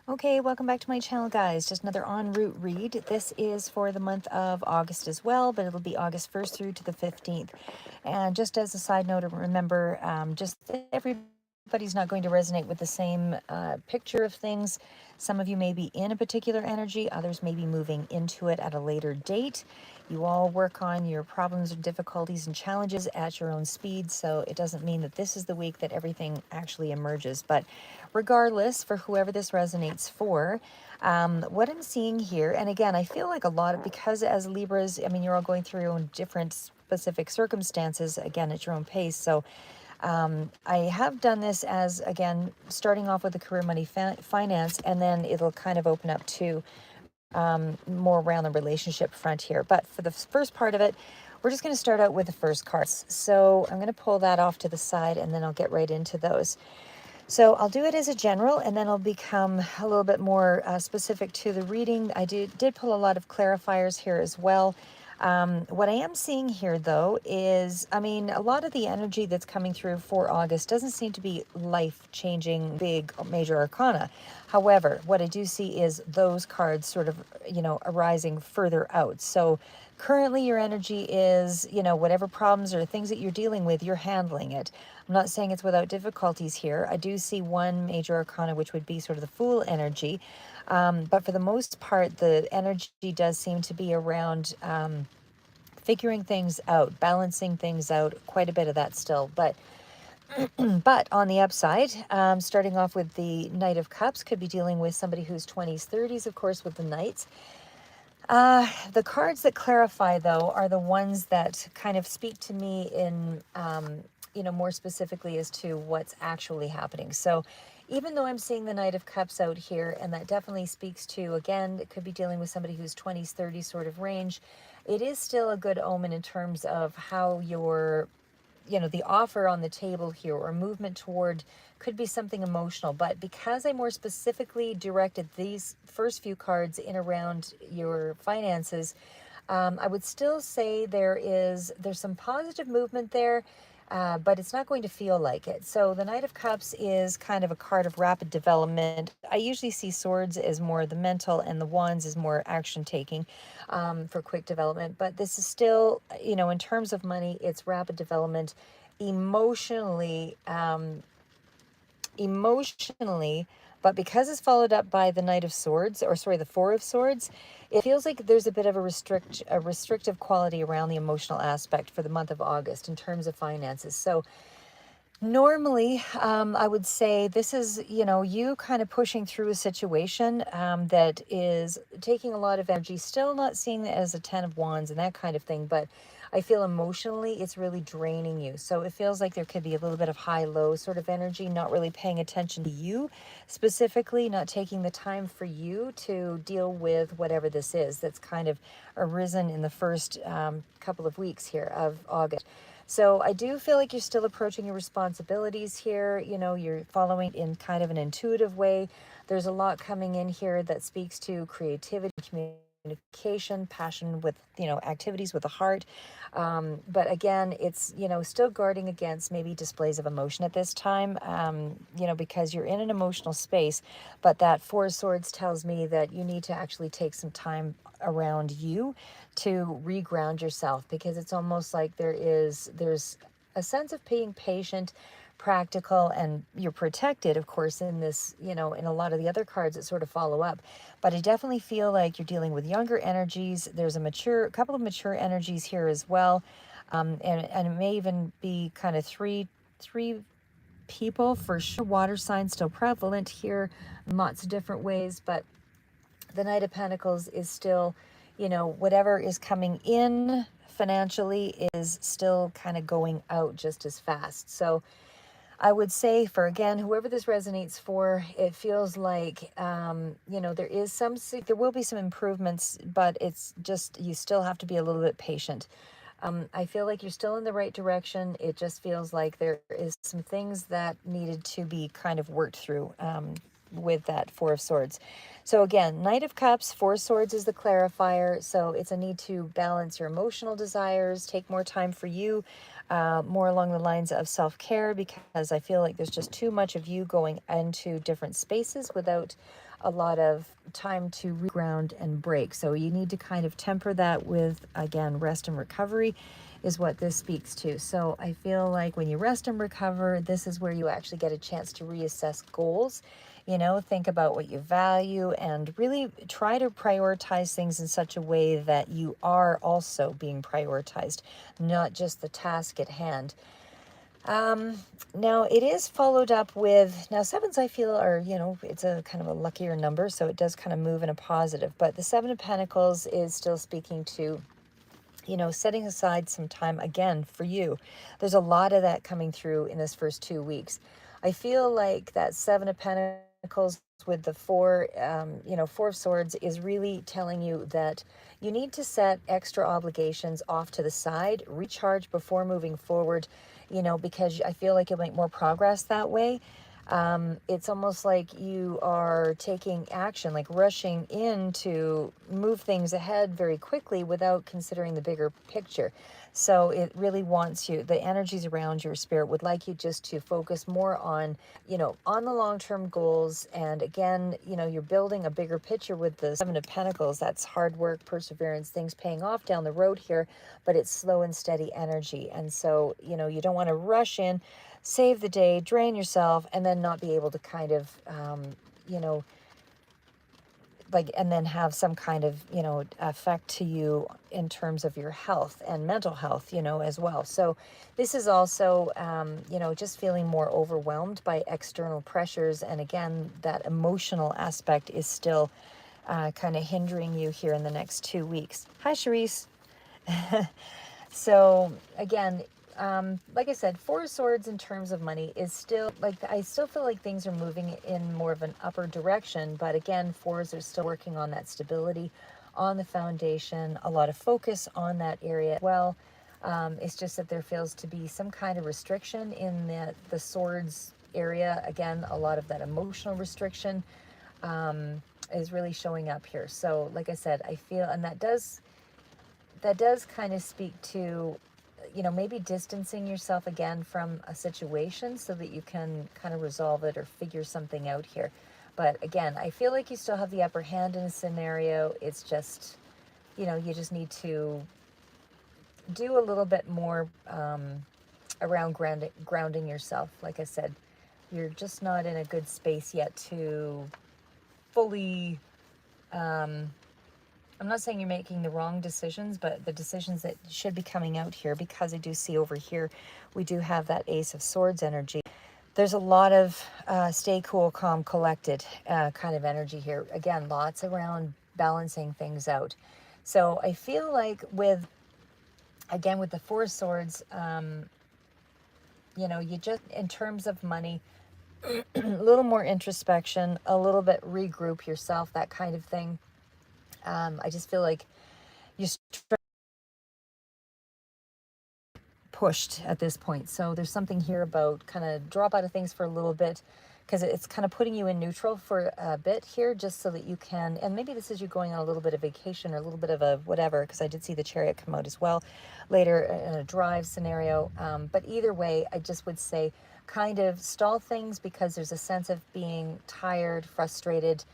Okay, welcome back to my channel, guys. Just another en route read. This is for the month of August as well, but it'll be August 1st through to the 15th. And just as a side note, remember, just that everybody's not going to resonate with the same picture of things. Some of you may be in a particular energy, others may be moving into it at a later date. You all work on your problems and difficulties and challenges at your own speed, so it doesn't mean that this is the week that everything actually emerges. But regardless, for whoever this resonates for, what I'm seeing here, and again, I feel like a lot of, because as Libras, I mean, you're all going through your own different specific circumstances, again, at your own pace. So I have done this as, again, starting off with the career, money, finance, and then it'll kind of open up to more around the relationship front here. But for the first part of it, we're just going to start out with the first cards. So I'm going to pull that off to the side and then I'll get right into those. So I'll do it as a general and then I'll become a little bit more specific to the reading. I did pull a lot of clarifiers here as well. What I am seeing here, though, is, I mean, a lot of the energy that's coming through for August doesn't seem to be life-changing, big, major arcana. However, what I do see is those cards sort of, arising further out. So currently your energy is, whatever problems or things that you're dealing with, you're handling it. I'm not saying it's without difficulties here. I do see one major arcana, which would be sort of the Fool energy. But for the most part, the energy does seem to be around figuring things out, balancing things out, quite a bit of that still. But but on the upside, starting off with the Knight of Cups, could be dealing with somebody who's 20s, 30s, of course, with the Knights. The cards that clarify, though, are the ones that kind of speak to me in, more specifically as to what's actually happening. So even though I'm seeing the Knight of Cups out here, and that definitely speaks to, again, it could be dealing with somebody who's 20s, 30s sort of range, it is still a good omen in terms of how your the offer on the table here or movement toward could be something emotional. But because I more specifically directed these first few cards in around your finances, I would still say there's some positive movement there, but it's not going to feel like it. So the Knight of Cups is kind of a card of rapid development. I usually see swords as more the mental and the wands as more action taking, for quick development. But this is still, in terms of money, it's rapid development. Emotionally, emotionally, but because it's followed up by the Knight of Swords, or sorry, the Four of Swords, it feels like there's a bit of a restrictive quality around the emotional aspect for the month of August in terms of finances. So normally, I would say this is, you kind of pushing through a situation that is taking a lot of energy, still not seeing it as a 10 of Wands and that kind of thing, but I feel emotionally it's really draining you. So it feels like there could be a little bit of high-low sort of energy, not really paying attention to you specifically, not taking the time for you to deal with whatever this is that's kind of arisen in the first couple of weeks here of August. So I do feel like you're still approaching your responsibilities here. You're following in kind of an intuitive way. There's a lot coming in here that speaks to creativity, communication, passion with, activities with the heart. But again, it's, still guarding against maybe displays of emotion at this time, because you're in an emotional space. But that Four of Swords tells me that you need to actually take some time around you to reground yourself, because it's almost like there's a sense of being patient, practical, and you're protected, of course, in this, in a lot of the other cards that sort of follow up. But I definitely feel like you're dealing with younger energies. There's a couple of mature energies here as well. And it may even be kind of three people for sure. Water signs still prevalent here in lots of different ways, but the Knight of Pentacles is still, whatever is coming in financially is still kind of going out just as fast. So I would say for, again, whoever this resonates for, it feels like, there will be some improvements, but it's just, you still have to be a little bit patient. I feel like you're still in the right direction. It just feels like there is some things that needed to be kind of worked through with that Four of Swords. So again, Knight of Cups, Four of Swords is the clarifier. So it's a need to balance your emotional desires, take more time for you, more along the lines of self-care, because I feel like there's just too much of you going into different spaces without a lot of time to reground and break. So you need to kind of temper that with, again, rest and recovery is what this speaks to. So I feel like when you rest and recover, this is where you actually get a chance to reassess goals. You know, think about what you value and really try to prioritize things in such a way that you are also being prioritized, not just the task at hand. Now it is followed up with, now sevens I feel are, you know, it's a kind of a luckier number, so it does kind of move in a positive, but the Seven of Pentacles is still speaking to, you know, setting aside some time again for you. There's a lot of that coming through in this first 2 weeks. I feel like that Seven of Pentacles with the four, you know, Four of Swords is really telling you that you need to set extra obligations off to the side, recharge before moving forward, you know, because I feel like you'll make more progress that way. It's almost like you are taking action, like rushing in to move things ahead very quickly without considering the bigger picture. So it really wants you, the energies around your spirit would like you just to focus more on, you know, on the long-term goals. And again, you know, you're building a bigger picture with the Seven of Pentacles. That's hard work, perseverance, things paying off down the road here, but it's slow and steady energy. And so, you know, you don't want to rush in, save the day, drain yourself, and then not be able to kind of, you know, like, and then have some kind of, you know, effect to you in terms of your health and mental health, you know, as well. So this is also, you know, just feeling more overwhelmed by external pressures. And again, that emotional aspect is still kind of hindering you here in the next 2 weeks. Hi, Charisse. So again, like I said, Four of Swords in terms of money is still, like, I still feel like things are moving in more of an upper direction. But again, fours are still working on that stability, on the foundation, a lot of focus on that area as well. It's just that there feels to be some kind of restriction in the swords area. Again, a lot of that emotional restriction is really showing up here. So like I said, I feel, and that does kind of speak to, you know, maybe distancing yourself again from a situation so that you can kind of resolve it or figure something out here. But again, I feel like you still have the upper hand in a scenario. It's just, you know, you just need to do a little bit more around grounding yourself. Like I said, you're just not in a good space yet to fully, I'm not saying you're making the wrong decisions, but the decisions that should be coming out here, because I do see over here, we do have that Ace of Swords energy. There's a lot of stay cool, calm, collected kind of energy here. Again, lots around balancing things out. So I feel like with, again, with the Four of Swords, you know, you just, in terms of money, a little more introspection, a little bit regroup yourself, that kind of thing. I just feel like you're pushed at this point. So there's something here about kind of drop out of things for a little bit, because it's kind of putting you in neutral for a bit here, just so that you can, and maybe this is you going on a little bit of vacation or a little bit of a whatever, because I did see the Chariot come out as well later in a drive scenario. But either way, I just would say kind of stall things, because there's a sense of being tired, frustrated.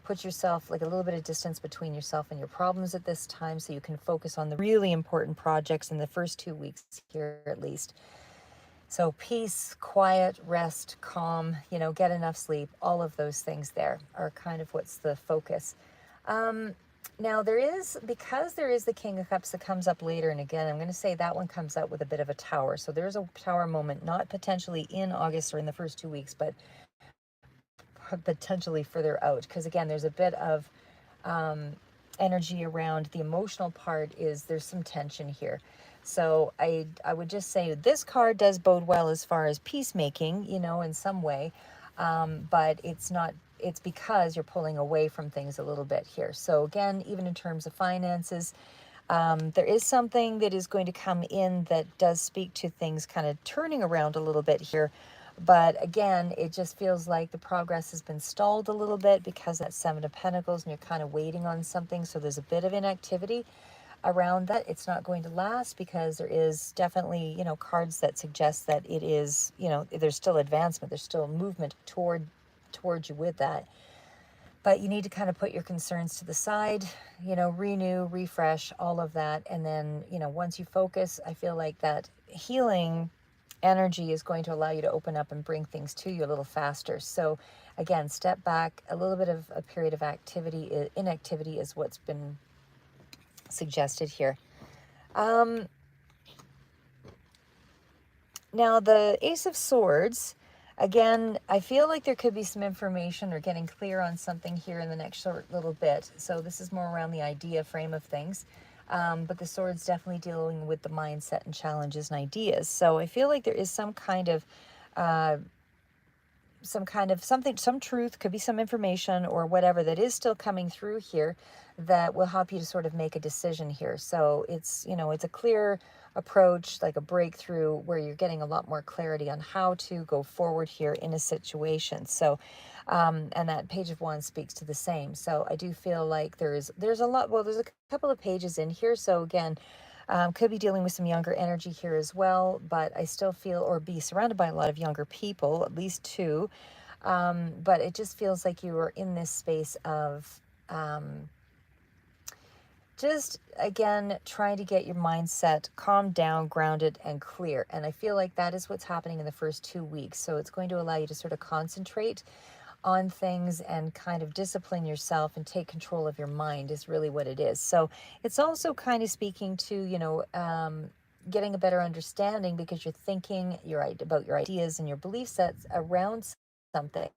Put yourself like a little bit of distance between yourself and your problems at this time, so you can focus on the really important projects in the first 2 weeks here at least. So peace, quiet, rest, calm, you know, get enough sleep, all of those things there are kind of what's the focus. Now there is, because there is the King of Cups that comes up later, and again, I'm going to say that one comes out with a bit of a tower. So there's a tower moment, not potentially in August or in the first 2 weeks, but potentially further out, because again, there's a bit of energy around the emotional part. Is there's some tension here. So I would just say this card does bode well as far as peacemaking, you know, in some way, but it's not, it's because you're pulling away from things a little bit here. So again, even in terms of finances, there is something that is going to come in that does speak to things kind of turning around a little bit here. But again, it just feels like the progress has been stalled a little bit because that Seven of Pentacles, and you're kind of waiting on something. So there's a bit of inactivity around that. It's not going to last, because there is definitely, you know, cards that suggest that it is, you know, there's still advancement, there's still movement toward you with that. But you need to kind of put your concerns to the side, renew, refresh, all of that. And then, once you focus, I feel like that healing energy is going to allow you to open up and bring things to you a little faster. So again, step back, a little bit of a period of inactivity is what's been suggested here. Now the Ace of Swords, again, I feel like there could be some information or getting clear on something here in the next short little bit. So this is more around the idea frame of things. But the sword's definitely dealing with the mindset and challenges and ideas. So I feel like there is some kind of something, some truth, could be some information or whatever that is still coming through here that will help you to sort of make a decision here. So it's, it's a clear approach, like a breakthrough where you're getting a lot more clarity on how to go forward here in a situation. So, and that Page of Wands speaks to the same. So I do feel like there's a lot, well, there's a couple of pages in here. So again, could be dealing with some younger energy here as well, but I still feel, or be surrounded by a lot of younger people, at least two. But it just feels like you are in this space of just, again, trying to get your mindset calmed down, grounded, and clear. And I feel like that is what's happening in the first 2 weeks. So it's going to allow you to sort of concentrate on things and kind of discipline yourself and take control of your mind is really what it is. So it's also kind of speaking to, getting a better understanding because you're thinking about your ideas and your belief sets around something.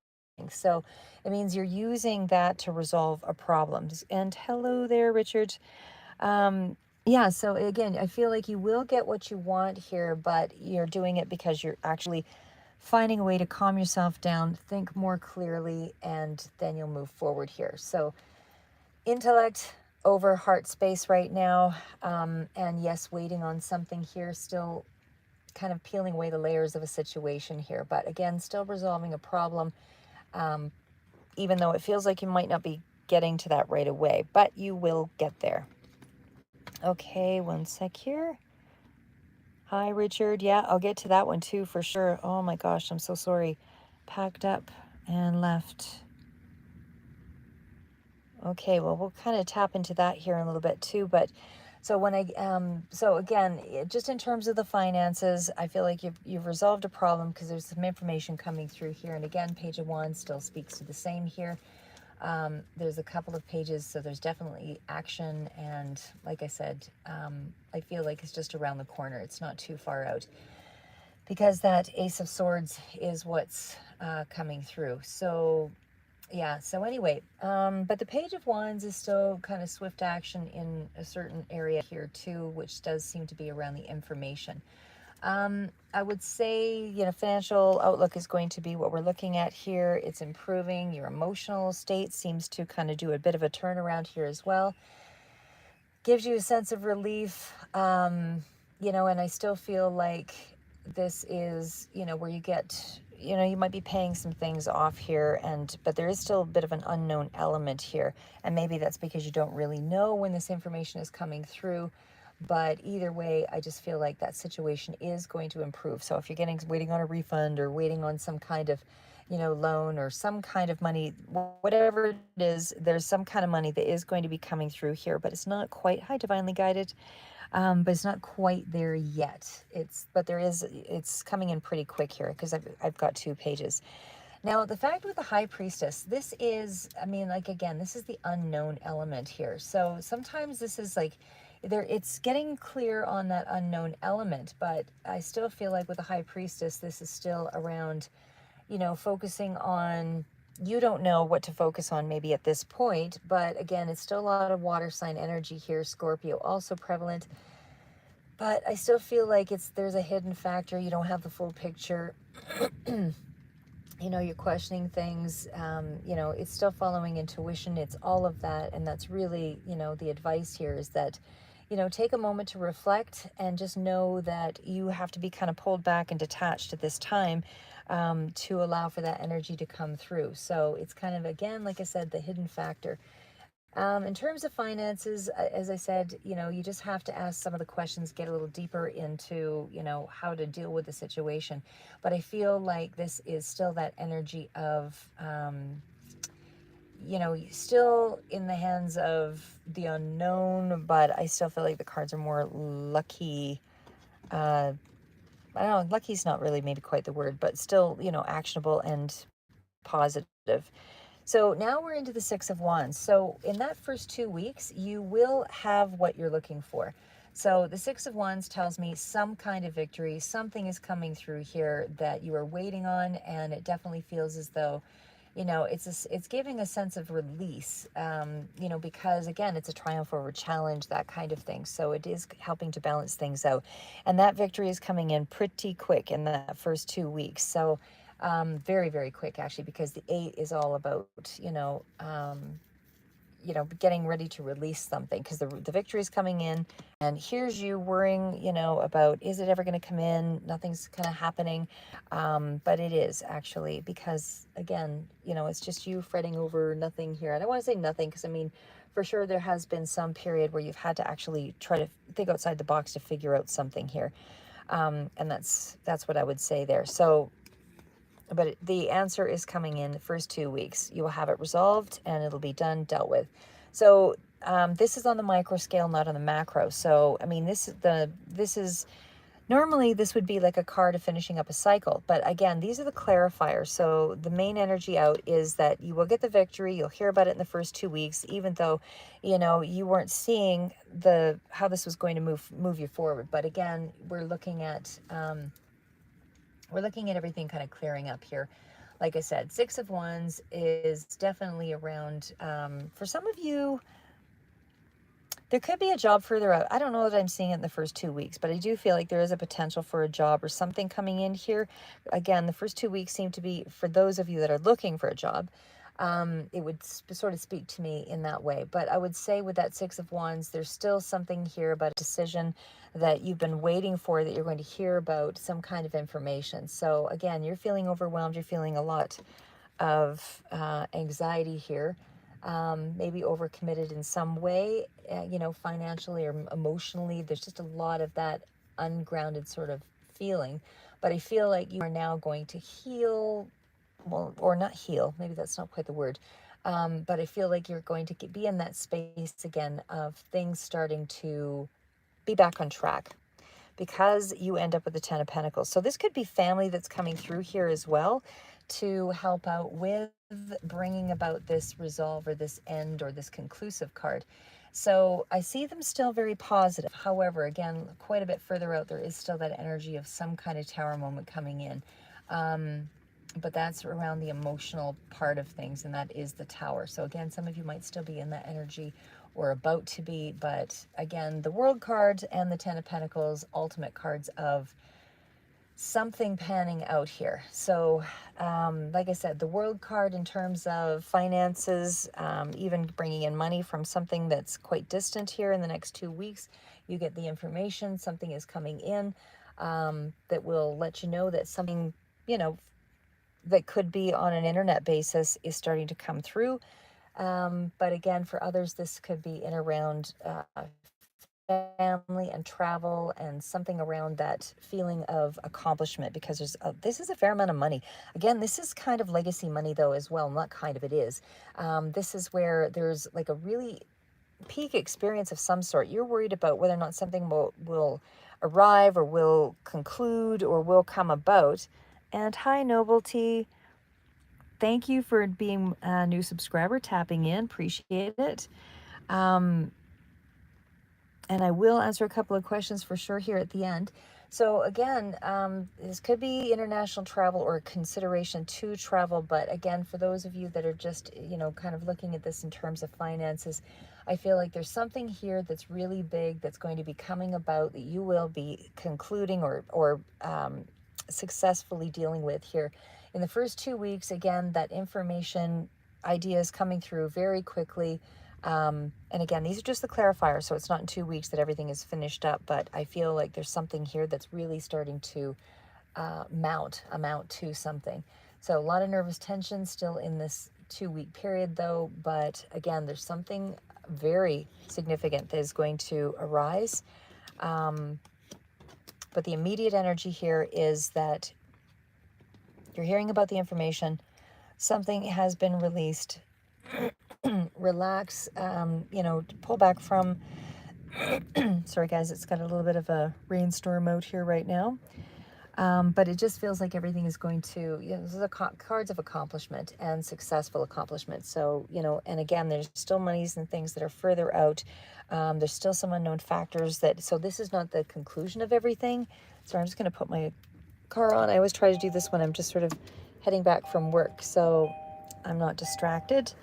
So it means you're using that to resolve a problem. And hello there, Richard. Yeah, so again, I feel like you will get what you want here, but you're doing it because you're actually finding a way to calm yourself down, think more clearly, and then you'll move forward here. So intellect over heart space right now. And yes, waiting on something here, still kind of peeling away the layers of a situation here. But again, still resolving a problem, even though it feels like you might not be getting to that right away, but you will get there. Okay, one sec here. Hi, Richard. Yeah, I'll get to that one too for sure. Oh my gosh, I'm so sorry. Packed up and left. Okay, well, we'll kind of tap into that here in a little bit too. But so so again, just in terms of the finances, I feel like you've resolved a problem because there's some information coming through here. And again, Page of Wands still speaks to the same here. There's a couple of pages, so there's definitely action. And like I said, I feel like it's just around the corner. It's not too far out because that Ace of Swords is what's coming through. So yeah, so anyway, but the Page of Wands is still kind of swift action in a certain area here too, which does seem to be around the information. I would say, financial outlook is going to be what we're looking at here. It's improving. Your emotional state seems to kind of do a bit of a turnaround here as well. Gives you a sense of relief, and I still feel like this is, where you get, you might be paying some things off here, but there is still a bit of an unknown element here. And maybe that's because you don't really know when this information is coming through. But either way, I just feel like that situation is going to improve. So if you're waiting on a refund or waiting on some kind of, loan or some kind of money, whatever it is, there's some kind of money that is going to be coming through here, but it's not quite, hi, divinely guided, but it's not quite there yet. It's coming in pretty quick here because I've got 2 pages. Now, the fact with the High Priestess, this is, again, this is the unknown element here. So sometimes this is like, it's getting clear on that unknown element, but I still feel like with the High Priestess, this is still around, focusing on, you don't know what to focus on maybe at this point, but again, it's still a lot of water sign energy here. Scorpio also prevalent, but I still feel like there's a hidden factor. You don't have the full picture. You're questioning things, it's still following intuition. It's all of that. And that's really, the advice here is that, take a moment to reflect and just know that you have to be kind of pulled back and detached at this time to allow for that energy to come through. So it's kind of, again, like I said, the hidden factor. In terms of finances, as I said, you just have to ask some of the questions, get a little deeper into, how to deal with the situation. But I feel like this is still that energy of, you know, still in the hands of the unknown, but I still feel like the cards are more lucky. I don't know, lucky's not really maybe quite the word, but still, you know, actionable and positive. So now we're into the Six of Wands. So in that first 2 weeks, you will have what you're looking for. So the Six of Wands tells me some kind of victory, something is coming through here that you are waiting on, and it definitely feels as though, you know, it's giving a sense of release, you know, because again, it's a triumph over challenge, that kind of thing. So it is helping to balance things out. And that victory is coming in pretty quick in that first 2 weeks. So very, very quick actually, because the 8 is all about, you know, getting ready to release something, because the victory is coming in, and here's you worrying, you know, about, is it ever going to come in? Nothing's kind of happening. But it is actually, because again, you know, it's just you fretting over nothing here. I don't want to say nothing, because I mean, for sure there has been some period where you've had to actually try to think outside the box to figure out something here. And that's what I would say there. So, but the answer is coming in the first 2 weeks. You will have it resolved and it'll be done, dealt with. So this is on the micro scale, not on the macro. So I mean, this is normally this would be like a card of finishing up a cycle, but again, these are the clarifiers. So the main energy out is that you will get the victory. You'll hear about it in the first 2 weeks, even though, you know, you weren't seeing how this was going to move you forward. But again, we're looking at everything kind of clearing up here. Like I said, Six of Wands is definitely around, for some of you, there could be a job further out. I don't know that I'm seeing it in the first 2 weeks, but I do feel like there is a potential for a job or something coming in here. Again, the first 2 weeks seem to be, for those of you that are looking for a job, it would sort of speak to me in that way. But I would say with that Six of Wands, there's still something here about a decision that you've been waiting for, that you're going to hear about, some kind of information. So again, you're feeling overwhelmed. You're feeling a lot of anxiety here. Maybe overcommitted in some way, you know, financially or emotionally. There's just a lot of that ungrounded sort of feeling. But I feel like you are now going to heal, well, or not heal, maybe that's not quite the word. But I feel like you're going to be in that space again of things starting to be back on track, because you end up with the Ten of Pentacles. So this could be family that's coming through here as well to help out with bringing about this resolve or this end or this conclusive card. So I see them still very positive. However, again, quite a bit further out, there is still that energy of some kind of tower moment coming in. But that's around the emotional part of things, and that is the Tower. So again, some of you might still be in that energy or about to be, but again, the World card and the Ten of Pentacles, ultimate cards of something panning out here. So like I said, the World card in terms of finances, even bringing in money from something that's quite distant here in the next 2 weeks. You get the information, something is coming in that will let you know that something, you know, that could be on an internet basis is starting to come through. But again, for others, this could be in around family and travel and something around that feeling of accomplishment, because this is a fair amount of money. Again, this is kind of legacy money though as well, not kind of, it is. This is where there's like a really peak experience of some sort. You're worried about whether or not something will arrive or will conclude or will come about. And hi, Novelty. Thank you for being a new subscriber, tapping in. Appreciate it. And I will answer a couple of questions for sure here at the end. So again, this could be international travel or consideration to travel. But again, for those of you that are just, you know, kind of looking at this in terms of finances, I feel like there's something here that's really big that's going to be coming about that you will be concluding or successfully dealing with here. In the first 2 weeks, again, that information, ideas coming through very quickly. And again, these are just the clarifiers, so it's not in 2 weeks that everything is finished up, but I feel like there's something here that's really starting to amount to something. So a lot of nervous tension still in this 2-week period though, but again, there's something very significant that is going to arise. But the immediate energy here is that you're hearing about the information, something has been released, Relax, you know, pull back from, sorry guys, it's got a little bit of a rainstorm out here right now. But it just feels like everything is going to, you know, this is a cards of accomplishment and successful accomplishment. So, you know, and again, there's still monies and things that are further out. There's still some unknown factors that, so this is not the conclusion of everything. So I'm just going to put my car on. I always try to do this when I'm just sort of heading back from work, so I'm not distracted.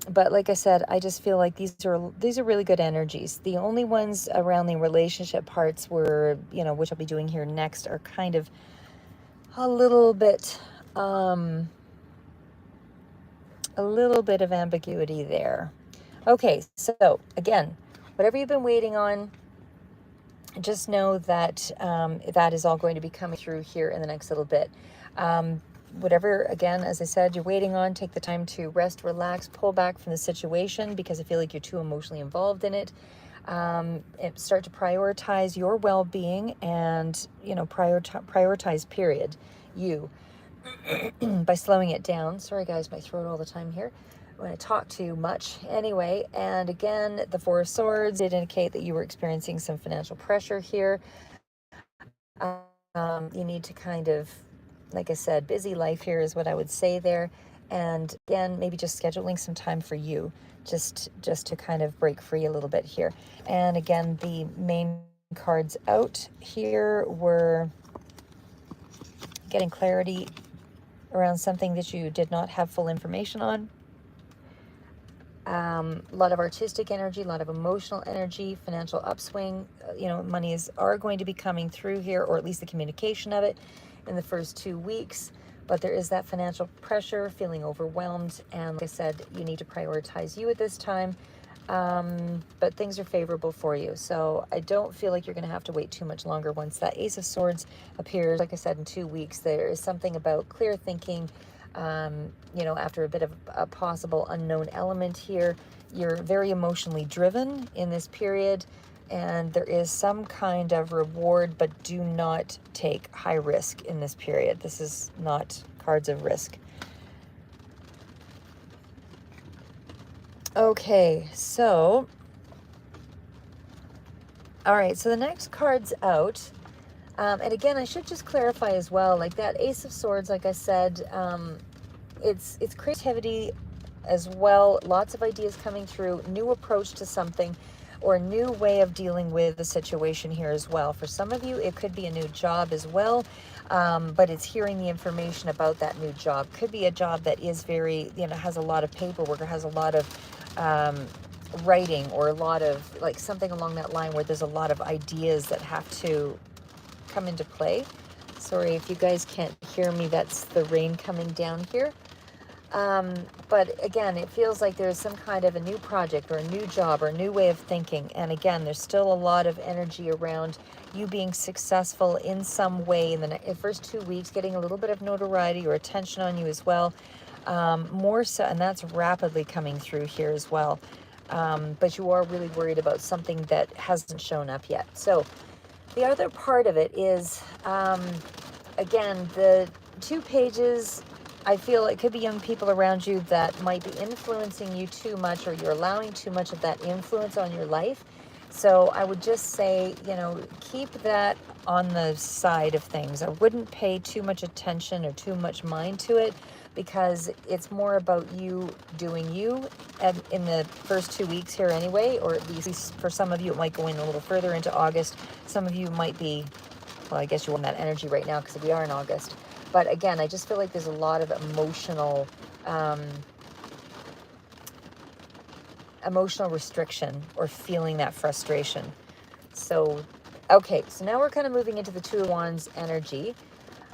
But like I said, I just feel like these are really good energies. The only ones around the relationship parts were, you know, which I'll be doing here next, are kind of a little bit of ambiguity there. Okay, so again, whatever you've been waiting on, just know that that is all going to be coming through here in the next little bit. Whatever, again, as I said, you're waiting on, take the time to rest, relax, pull back from the situation, because I feel like you're too emotionally involved in it. Start to prioritize your well-being and, you know, prioritize, period, you, by slowing it down. Sorry guys, my throat all the time here when I talk too much. Anyway, and again, the Four of Swords did indicate that you were experiencing some financial pressure here. You need to kind of, like I said, busy life here is what I would say there. And again, maybe just scheduling some time for you, just to kind of break free a little bit here. And again, the main cards out here were getting clarity around something that you did not have full information on. A lot of artistic energy, a lot of emotional energy, financial upswing. You know, money are going to be coming through here, or at least the communication of it in the first 2 weeks. But there is that financial pressure, feeling overwhelmed. And like I said, you need to prioritize you at this time. But things are favorable for you. So I don't feel like you're going to have to wait too much longer once that Ace of Swords appears. Like I said, in 2 weeks, there is something about clear thinking. You know, after a bit of a possible unknown element here, you're very emotionally driven in this period, and there is some kind of reward, but do not take high risk in this period. This is not cards of risk. Okay, so, all right, so the next card's out. And again, I should just clarify as well, like that Ace of Swords, like I said, it's creativity as well. Lots of ideas coming through, new approach to something, or a new way of dealing with the situation here as well. For some of you, it could be a new job as well, but it's hearing the information about that new job. Could be a job that is very, you know, has a lot of paperwork, or has a lot of writing, or a lot of, like, something along that line where there's a lot of ideas that have to come into play. Sorry if you guys can't hear me, that's the rain coming down here. But again, it feels like there's some kind of a new project, or a new job, or a new way of thinking. And again, there's still a lot of energy around you being successful in some way in the first 2 weeks, getting a little bit of notoriety or attention on you as well. More so, and that's rapidly coming through here as well. But you are really worried about something that hasn't shown up yet. So the other part of it is, again, the 2 pages, I feel it could be young people around you that might be influencing you too much, or you're allowing too much of that influence on your life. So I would just say, you know, keep that on the side of things. I wouldn't pay too much attention or too much mind to it, because it's more about you doing you in the first 2 weeks here anyway, or at least for some of you, it might go in a little further into August. Some of you might be, well, I guess you're in that energy right now because we are in August. But again, I just feel like there's a lot of emotional restriction, or feeling that frustration. So, okay, so now we're kind of moving into the Two of Wands energy.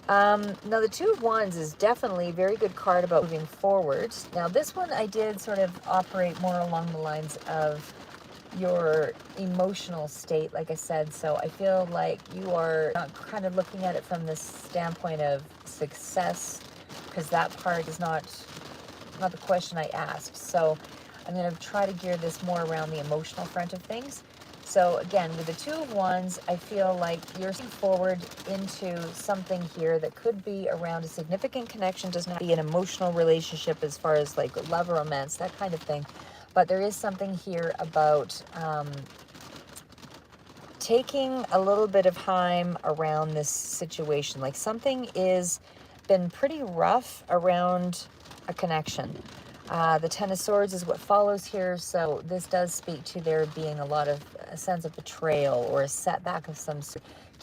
Now, the Two of Wands is definitely a very good card about moving forward. Now, this one I did sort of operate more along the lines of your emotional state, like I said. So I feel like you are not kind of looking at it from this standpoint of success, because that part is not the question I asked. So I'm going to try to gear this more around the emotional front of things. So again, with the Two of Wands, I feel like you're moving forward into something here that could be around a significant connection. Does not be an emotional relationship as far as like love or romance, that kind of thing. But there is something here about taking a little bit of time around this situation. Like something is been pretty rough around a connection. The Ten of Swords is what follows here, so this does speak to there being a sense of betrayal or a setback of some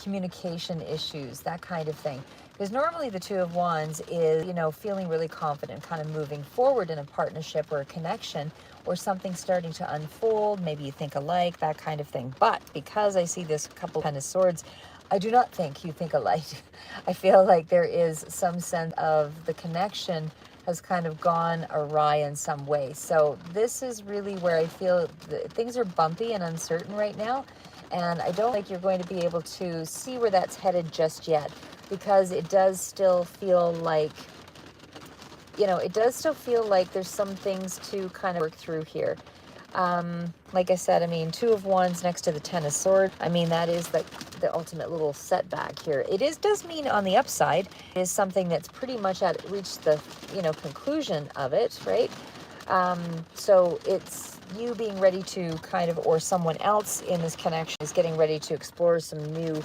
communication issues, that kind of thing. Because normally the Two of Wands is, you know, feeling really confident, kind of moving forward in a partnership or a connection, or something starting to unfold, maybe you think alike, that kind of thing. But because I see this couple Ten of Swords, I do not think you think alike. I feel like there is some sense of the connection has kind of gone awry in some way. So this is really where I feel things are bumpy and uncertain right now. And I don't think you're going to be able to see where that's headed just yet, because it does still feel like, you know, it does still feel like there's some things to kind of work through here. Like I said, I mean, Two of Wands next to the Ten of Swords. I mean, that is the ultimate little setback here. It does mean on the upside is something that's pretty much reached the, you know, conclusion of it, right? So it's you being ready to kind of, or someone else in this connection is getting ready to explore some new,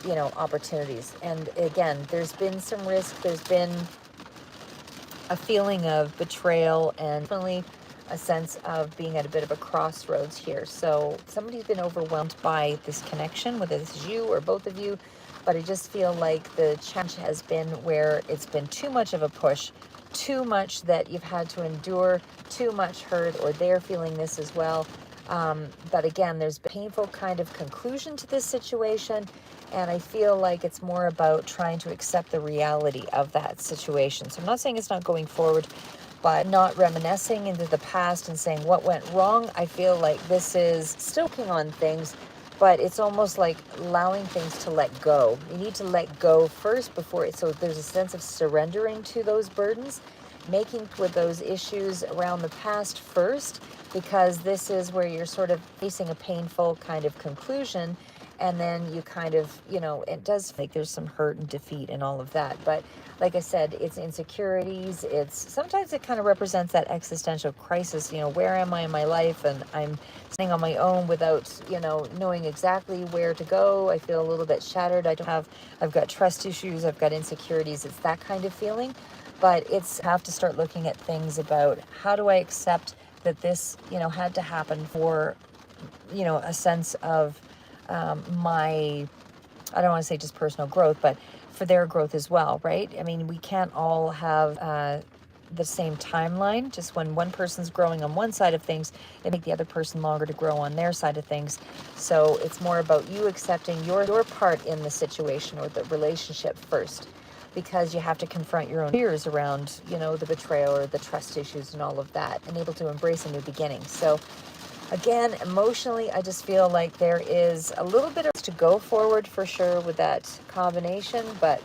you know, opportunities. And again, there's been some risk. There's been a feeling of betrayal and definitely a sense of being at a bit of a crossroads here. So somebody's been overwhelmed by this connection, whether this is you or both of you, but I just feel like the challenge has been where it's been too much of a push, too much that you've had to endure, too much hurt, or they're feeling this as well. But again, there's been a painful kind of conclusion to this situation, and I feel like it's more about trying to accept the reality of that situation. So I'm not saying it's not going forward, but not reminiscing into the past and saying what went wrong. I feel like this is still working on things, but it's almost like allowing things to let go. You need to let go first before so there's a sense of surrendering to those burdens, making with those issues around the past first, because this is where you're sort of facing a painful kind of conclusion. And then you kind of, you know, it does like there's some hurt and defeat and all of that. But like I said, it's insecurities. It's sometimes it kind of represents that existential crisis. You know, where am I in my life? And I'm staying on my own without, you know, knowing exactly where to go. I feel a little bit shattered. I've got trust issues. I've got insecurities. It's that kind of feeling. But it's have to start looking at things about how do I accept that this, you know, had to happen for, you know, a sense of my, I don't want to say just personal growth, but for their growth as well, right? I mean, we can't all have the same timeline. Just when one person's growing on one side of things, it makes the other person longer to grow on their side of things. So it's more about you accepting your part in the situation or the relationship first, because you have to confront your own fears around, you know, the betrayal or the trust issues and all of that, and able to embrace a new beginning. So again, emotionally, I just feel like there is a little bit of to go forward for sure with that combination, but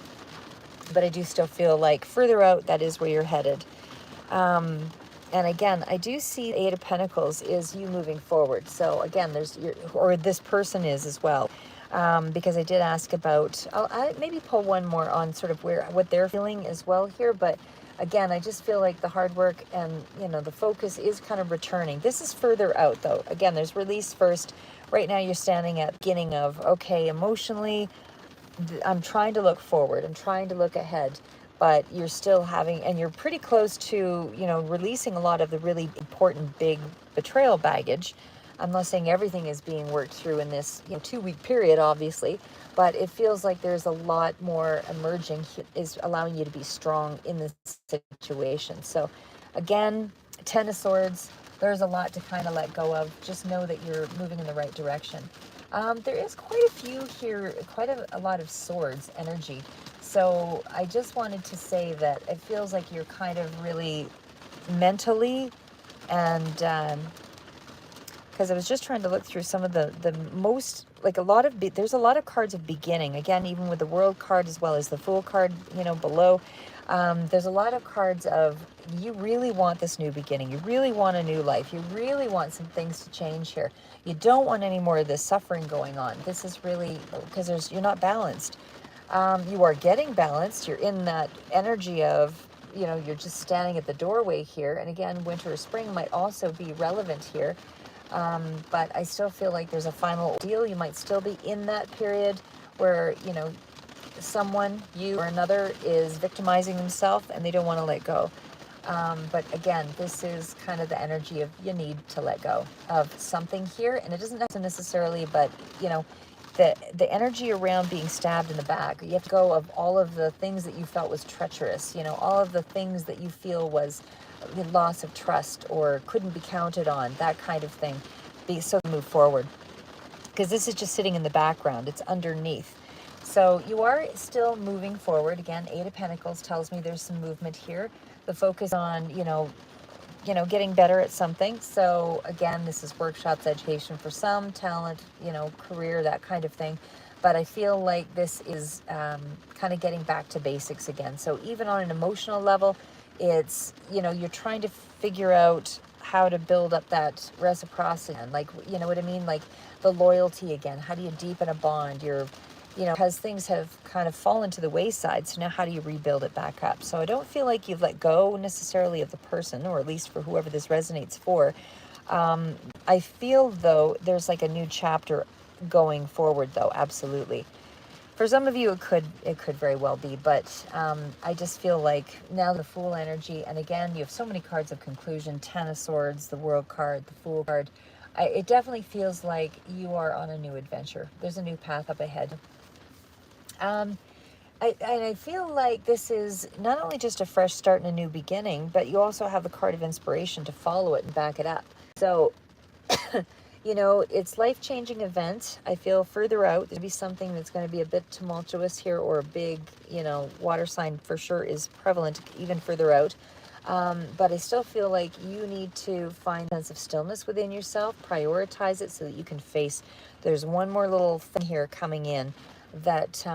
I do still feel like further out, that is where you're headed. And again, I do see Eight of Pentacles is you moving forward. So again, there's or this person is as well. Because I did ask about, I'll maybe pull one more on sort of what they're feeling as well here, but again, I just feel like the hard work and, you know, the focus is kind of returning. This is further out though. Again, there's release first. Right now you're standing at the beginning of, okay, emotionally, I'm trying to look forward. I'm trying to look ahead, but you're still having, and you're pretty close to, you know, releasing a lot of the really important big betrayal baggage. I'm not saying everything is being worked through in this, you know, 2-week period, obviously, but it feels like there's a lot more emerging, is allowing you to be strong in this situation. So again, Ten of Swords, there's a lot to kind of let go of. Just know that you're moving in the right direction. There is quite a few here, quite a lot of swords energy. So I just wanted to say that it feels like you're kind of really mentally and because I was just trying to look through some of the most, like a lot of, there's a lot of cards of beginning. Again, even with the World card as well as the Fool card, you know, below. There's a lot of cards of you really want this new beginning. You really want a new life. You really want some things to change here. You don't want any more of this suffering going on. This is really because you're not balanced. You are getting balanced. You're in that energy of, you're just standing at the doorway here. And again, winter or spring might also be relevant here. But I still feel like there's a final deal. You might still be in that period where, someone, you or another, is victimizing themselves and they don't want to let go. But again, this is kind of the energy of you need to let go of something here. And it doesn't necessarily, but, the energy around being stabbed in the back. You have to go of all of the things that you felt was treacherous, all of the things that you feel was the loss of trust or couldn't be counted on, that kind of thing. So move forward. Because this is just sitting in the background. It's underneath. So you are still moving forward. Again, Eight of Pentacles tells me there's some movement here. The focus on, getting better at something. So again, this is workshops, education for some, talent, career, that kind of thing. But I feel like this is kind of getting back to basics again. So even on an emotional level, it's, you're trying to figure out how to build up that reciprocity. And like, you know what I mean? Like the loyalty again. How do you deepen a bond? Because things have kind of fallen to the wayside. So now how do you rebuild it back up? So I don't feel like you've let go necessarily of the person, or at least for whoever this resonates for. I feel though there's like a new chapter going forward though. Absolutely. For some of you, it could very well be, but I just feel like now the Fool energy, and again, you have so many cards of conclusion, Ten of Swords, the World card, the Fool card. It definitely feels like you are on a new adventure. There's a new path up ahead. I feel like this is not only just a fresh start and a new beginning, but you also have the card of inspiration to follow it and back it up. So, it's life-changing event. I feel further out, there'll be something that's going to be a bit tumultuous here, or a big, water sign for sure is prevalent even further out. But I still feel like you need to find a sense of stillness within yourself, prioritize it so that you can face. There's one more little thing here coming in that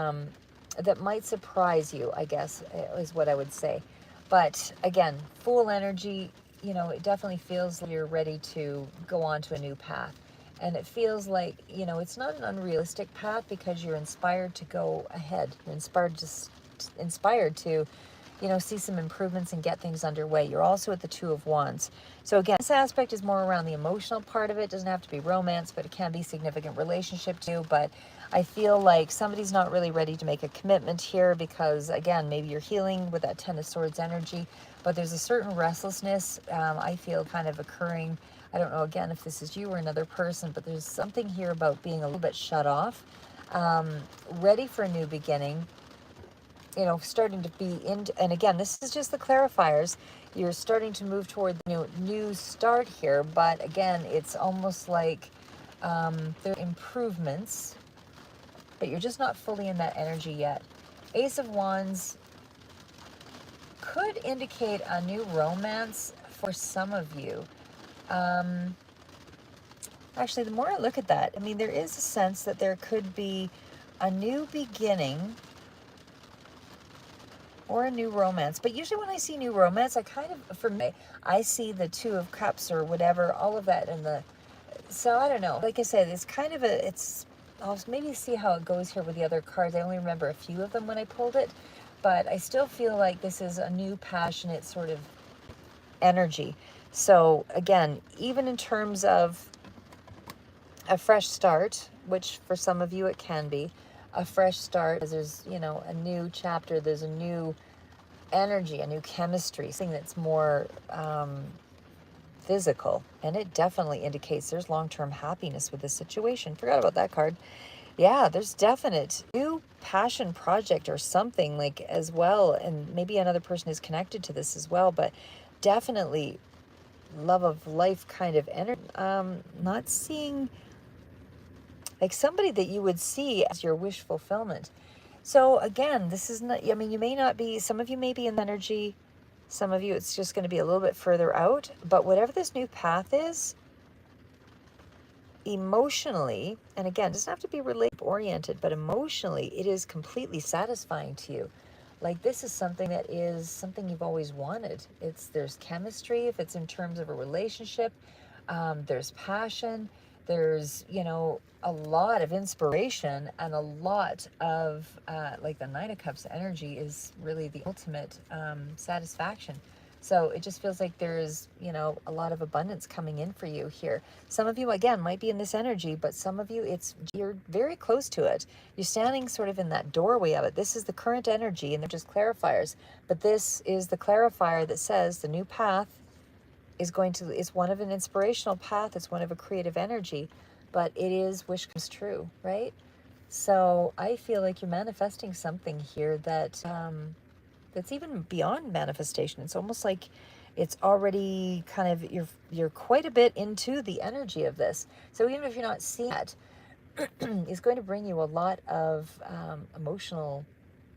that might surprise you, I guess, is what I would say. But again, Fool energy, it definitely feels like you're ready to go on to a new path. And it feels like, it's not an unrealistic path because you're inspired to go ahead. You're inspired to, see some improvements and get things underway. You're also at the Two of Wands. So again, this aspect is more around the emotional part of it. It doesn't have to be romance, but it can be significant relationship too. But I feel like somebody's not really ready to make a commitment here because, again, maybe you're healing with that Ten of Swords energy, but there's a certain restlessness I feel kind of occurring. I don't know, again, if this is you or another person, but there's something here about being a little bit shut off, ready for a new beginning, starting to be in. And again, this is just the clarifiers. You're starting to move toward the new start here, but again, it's almost like there are improvements, but you're just not fully in that energy yet. Ace of Wands could indicate a new romance for some of you. Actually, the more I look at that, there is a sense that there could be a new beginning or a new romance. But usually when I see new romance, I see the Two of Cups or whatever, all of that so I don't know. Like I said, it's kind of I'll maybe see how it goes here with the other cards. I only remember a few of them when I pulled it, but I still feel like this is a new passionate sort of energy. So again, even in terms of a fresh start, which for some of you it can be a fresh start, because there's, a new chapter, there's a new energy, a new chemistry, something that's more physical, and it definitely indicates there's long-term happiness with this situation. Forgot about that card. Yeah, there's definite new passion project or something like as well, and maybe another person is connected to this as well, but definitely love of life kind of energy. Not seeing like somebody that you would see as your wish fulfillment. So again, this is not, you may not be, some of you may be in energy, some of you it's just going to be a little bit further out, but whatever this new path is, emotionally, and again, it doesn't have to be relationship oriented, but emotionally, it is completely satisfying to you. Like this is something that is something you've always wanted. There's chemistry if it's in terms of a relationship. There's passion. There's, you know, a lot of inspiration and a lot of like the Nine of Cups energy is really the ultimate satisfaction. So it just feels like there's, you know, a lot of abundance coming in for you here. Some of you, again, might be in this energy, but some of you, you're very close to it. You're standing sort of in that doorway of it. This is the current energy, and they're just clarifiers. But this is the clarifier that says the new path is one of an inspirational path. It's one of a creative energy, but it is wish comes true, right? So I feel like you're manifesting something here that that's even beyond manifestation. It's almost like it's already kind of you're quite a bit into the energy of this. So even if you're not seeing it, it's going to bring you a lot of emotional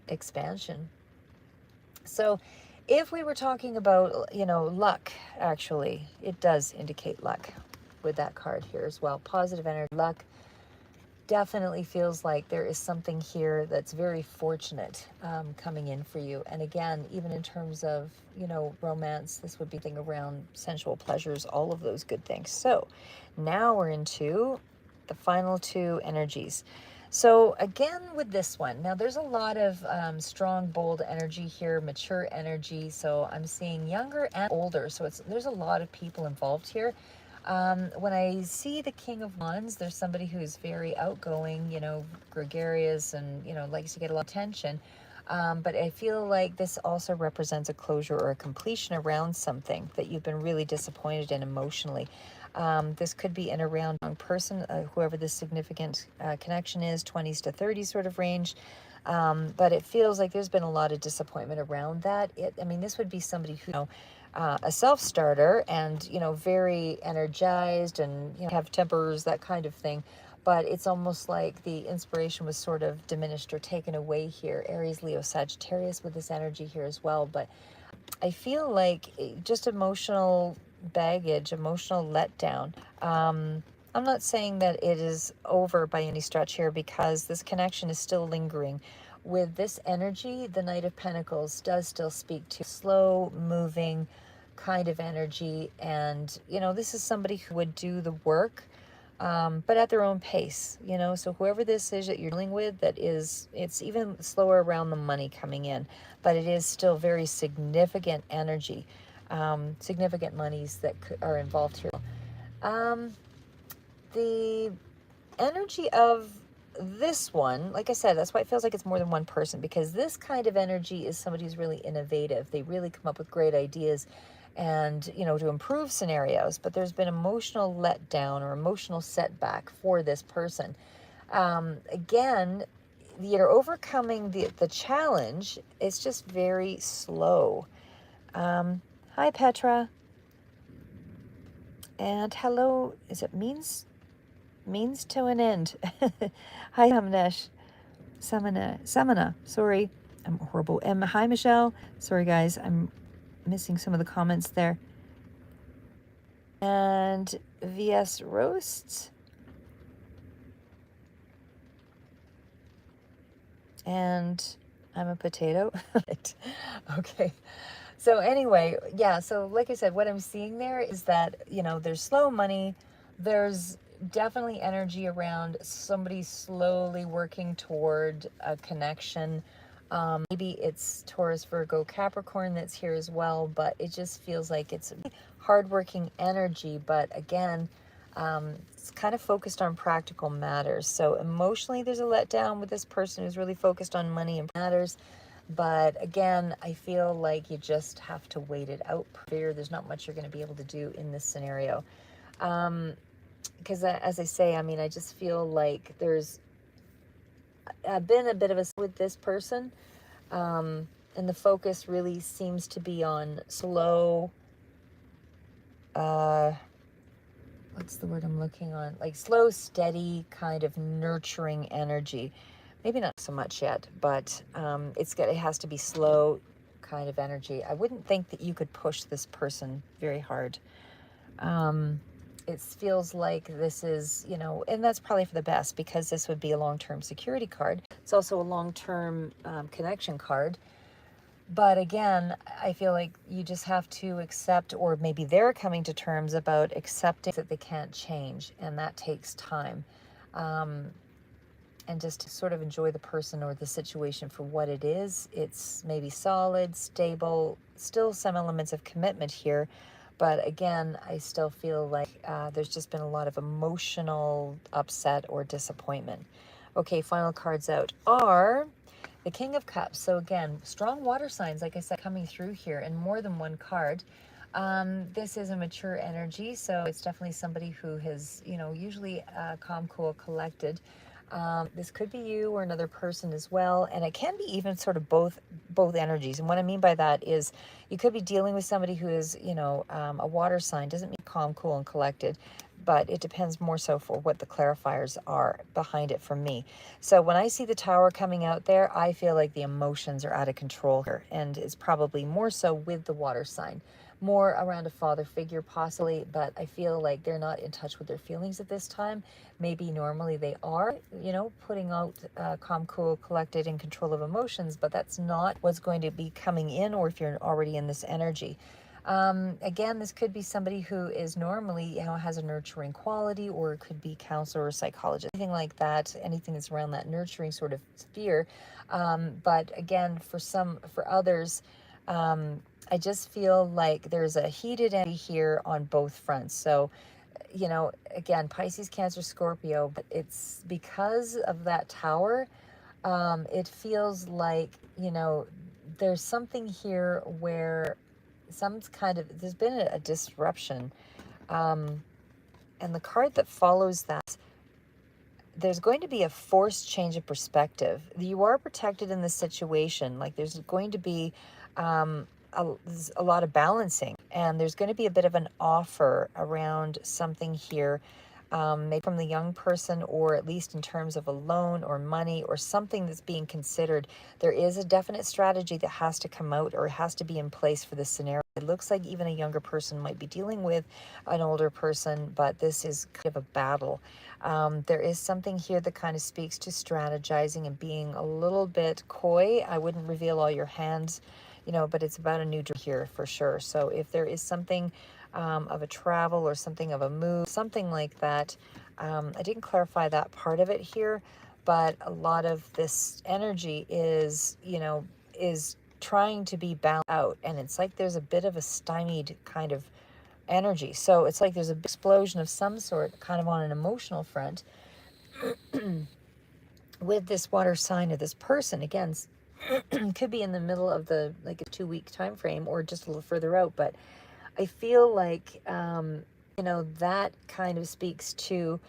expansion. So if we were talking about, you know, luck, actually, it does indicate luck with that card here as well. Positive energy, luck. Definitely feels like there is something here that's very fortunate coming in for you. And again, even in terms of, you know, romance, this would be thing around sensual pleasures, all of those good things. So now we're into the final two energies. So again, with this one, now there's a lot of strong, bold energy here, mature energy. So I'm seeing younger and older. So there's a lot of people involved here. When I see the King of Wands, there's somebody who's very outgoing, you know, gregarious and, you know, likes to get a lot of attention. But I feel like this also represents a closure or a completion around something that you've been really disappointed in emotionally. This could be in around a young person, whoever this significant connection is, 20s to 30s sort of range. But it feels like there's been a lot of disappointment around that. I mean, this would be somebody who, you know, a self-starter and, you know, very energized and, you know, have tempers, that kind of thing. But it's almost like the inspiration was sort of diminished or taken away here. Aries, Leo, Sagittarius with this energy here as well. But I feel like just emotional baggage, emotional letdown. I'm not saying that it is over by any stretch here because this connection is still lingering. With this energy, the Knight of Pentacles does still speak to slow moving kind of energy. And, you know, this is somebody who would do the work, but at their own pace, you know. So whoever this is that you're dealing with, it's even slower around the money coming in, but it is still very significant energy, significant monies that are involved here. The energy of this one, like I said, that's why it feels like it's more than one person, because this kind of energy is somebody who's really innovative. They really come up with great ideas and, you know, to improve scenarios, but there's been emotional letdown or emotional setback for this person. Again, you're overcoming the challenge. It's just very slow. Hi, Petra. And hello, is it means to an end? Hi, Hamnesh. Samana, sorry. I'm horrible. Hi, Michelle. Sorry, guys. I'm missing some of the comments there. And VS Roasts. And I'm a potato. Okay. So anyway, yeah, so like I said, what I'm seeing there is that, you know, there's slow money. There's definitely energy around somebody slowly working toward a connection. Maybe it's Taurus, Virgo, Capricorn that's here as well, but it just feels like it's hardworking energy. But again, it's kind of focused on practical matters. So emotionally, there's a letdown with this person who's really focused on money and matters. But again, I feel like you just have to wait it out. There's not much you're going to be able to do in this scenario. Because as I say, I mean, I just feel like there's been a bit of a with this person. And the focus really seems to be on slow, what's the word I'm looking on? Like slow, steady, kind of nurturing energy. Maybe not so much yet, but it has to be slow kind of energy. I wouldn't think that you could push this person very hard. It feels like this is, you know, and that's probably for the best because this would be a long-term security card. It's also a long-term connection card. But again, I feel like you just have to accept, or maybe they're coming to terms about accepting that they can't change, and that takes time. Um, and just to sort of enjoy the person or the situation for what it is. It's maybe solid, stable, still some elements of commitment here. But again, I still feel like there's just been a lot of emotional upset or disappointment. Okay, final cards out are the King of Cups. So again, strong water signs, like I said, coming through here in more than one card. This is a mature energy, so it's definitely somebody who has, usually calm, cool, collected. This could be you or another person as well, and it can be even sort of both energies. And what I mean by that is, you could be dealing with somebody who is, a water sign. Doesn't mean calm, cool, and collected, but it depends more so for what the clarifiers are behind it for me. So when I see the Tower coming out there, I feel like the emotions are out of control here, and it's probably more so with the water sign, more around a father figure possibly, but I feel like they're not in touch with their feelings at this time. Maybe normally they are, putting out calm, cool, collected, in control of emotions, but that's not what's going to be coming in, or if you're already in this energy. Again, this could be somebody who is normally, has a nurturing quality, or it could be counselor or psychologist, anything like that, anything that's around that nurturing sort of sphere. But again, for others, I just feel like there's a heated energy here on both fronts. So, again, Pisces, Cancer, Scorpio, but it's because of that Tower. It feels like, there's something here where there's been a disruption. And the card that follows that, there's going to be a forced change of perspective. You are protected in this situation. Like, there's going to be a lot of balancing, and there's going to be a bit of an offer around something here, maybe from the young person, or at least in terms of a loan or money or something that's being considered. There is a definite strategy that has to come out, or has to be in place for this scenario. It looks like even a younger person might be dealing with an older person, but this is kind of a battle. There is something here that kind of speaks to strategizing and being a little bit coy. I wouldn't reveal all your hands, but it's about a new here for sure. So if there is something of a travel or something of a move, something like that, I didn't clarify that part of it here, but a lot of this energy is trying to be balanced out, and it's like there's a bit of a stymied kind of energy. So it's like there's an explosion of some sort, kind of on an emotional front, with this water sign of this person. Again, could be in the middle of the, like, a 2-week time frame, or just a little further out. But I feel like that kind of speaks to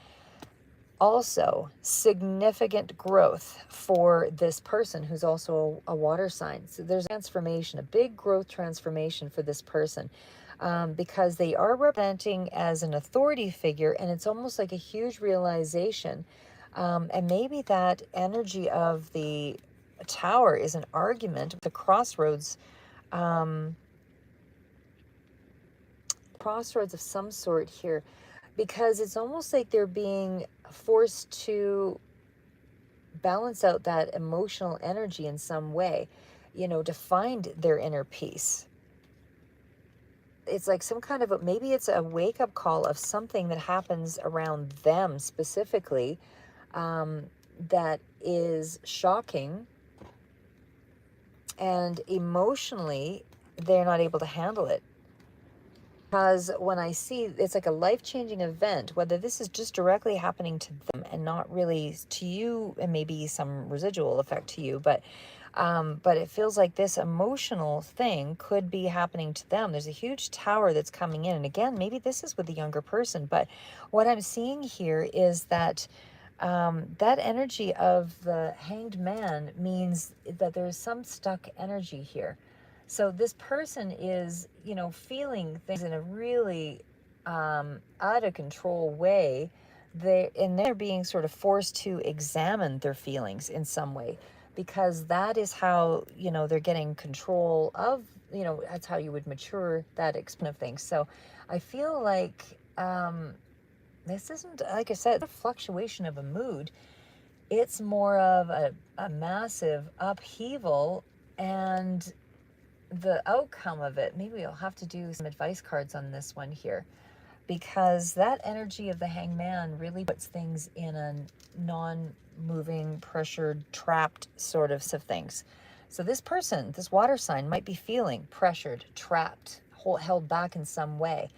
also significant growth for this person who's also a water sign. So there's transformation, a big growth transformation for this person, because they are representing as an authority figure, and it's almost like a huge realization. And maybe that energy of the Tower is an argument, the crossroads, crossroads of some sort here, because it's almost like they're being forced to balance out that emotional energy in some way, to find their inner peace. It's like some kind of maybe it's a wake-up call of something that happens around them specifically, that is shocking, and emotionally they're not able to handle it. Because when I see, it's like a life-changing event, whether this is just directly happening to them and not really to you, and maybe some residual effect to you, but it feels like this emotional thing could be happening to them. There's a huge Tower that's coming in, and again, maybe this is with the younger person, but what I'm seeing here is that that energy of the Hanged Man means that there's some stuck energy here. So this person is, feeling things in a really out of control way. They're being sort of forced to examine their feelings in some way, because that is how, they're getting control of, that's how you would mature that expression of things. So I feel like this isn't, like I said, a fluctuation of a mood. It's more of a massive upheaval, and the outcome of it, maybe I'll have to do some advice cards on this one here, because that energy of the hangman really puts things in a non-moving, pressured, trapped sort of things. So this person, this water sign, might be feeling pressured, trapped, held back in some way.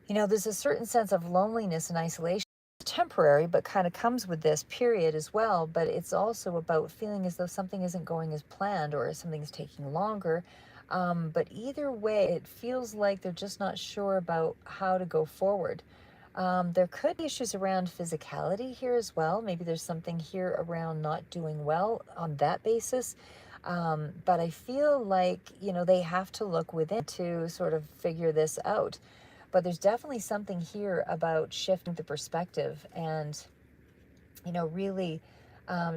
You know, there's a certain sense of loneliness and isolation, temporary, but kind of comes with this period as well. But it's also about feeling as though something isn't going as planned, or something's taking longer. But either way, it feels like they're just not sure about how to go forward. There could be issues around physicality here as well. Maybe there's something here around not doing well on that basis. But I feel like, you know, they have to look within to sort of figure this out. But there's definitely something here about shifting the perspective and, you know, really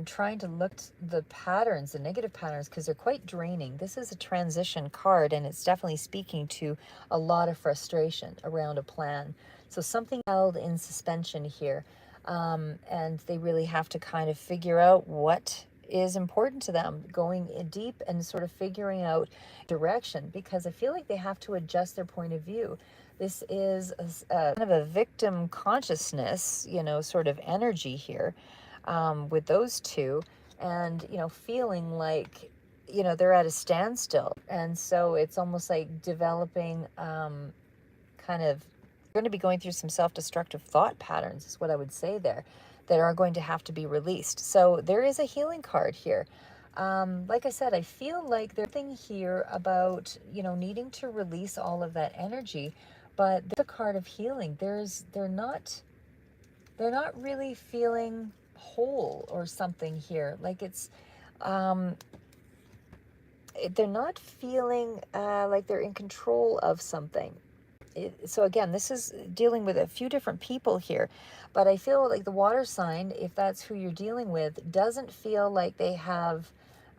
trying to look at the patterns, the negative patterns, because they're quite draining. This is a transition card, and it's definitely speaking to a lot of frustration around a plan. So something held in suspension here. And they really have to kind of figure out what is important to them, going in deep and sort of figuring out direction, because I feel like they have to adjust their point of view. This is kind of a victim consciousness, you know, sort of energy here, with those two, and, you know, feeling like, you know, they're at a standstill. And so it's almost like developing kind of going to be going through some self-destructive thought patterns, is what I would say there, that are going to have to be released. So there is a healing card here. Like I said, I feel like there's something here about, you know, needing to release all of that energy, but there's a card of healing. They're not really feeling whole or something here. Like it's, they're not feeling like they're in control of something. So again, this is dealing with a few different people here, but I feel like the water sign, if that's who you're dealing with, doesn't feel like they have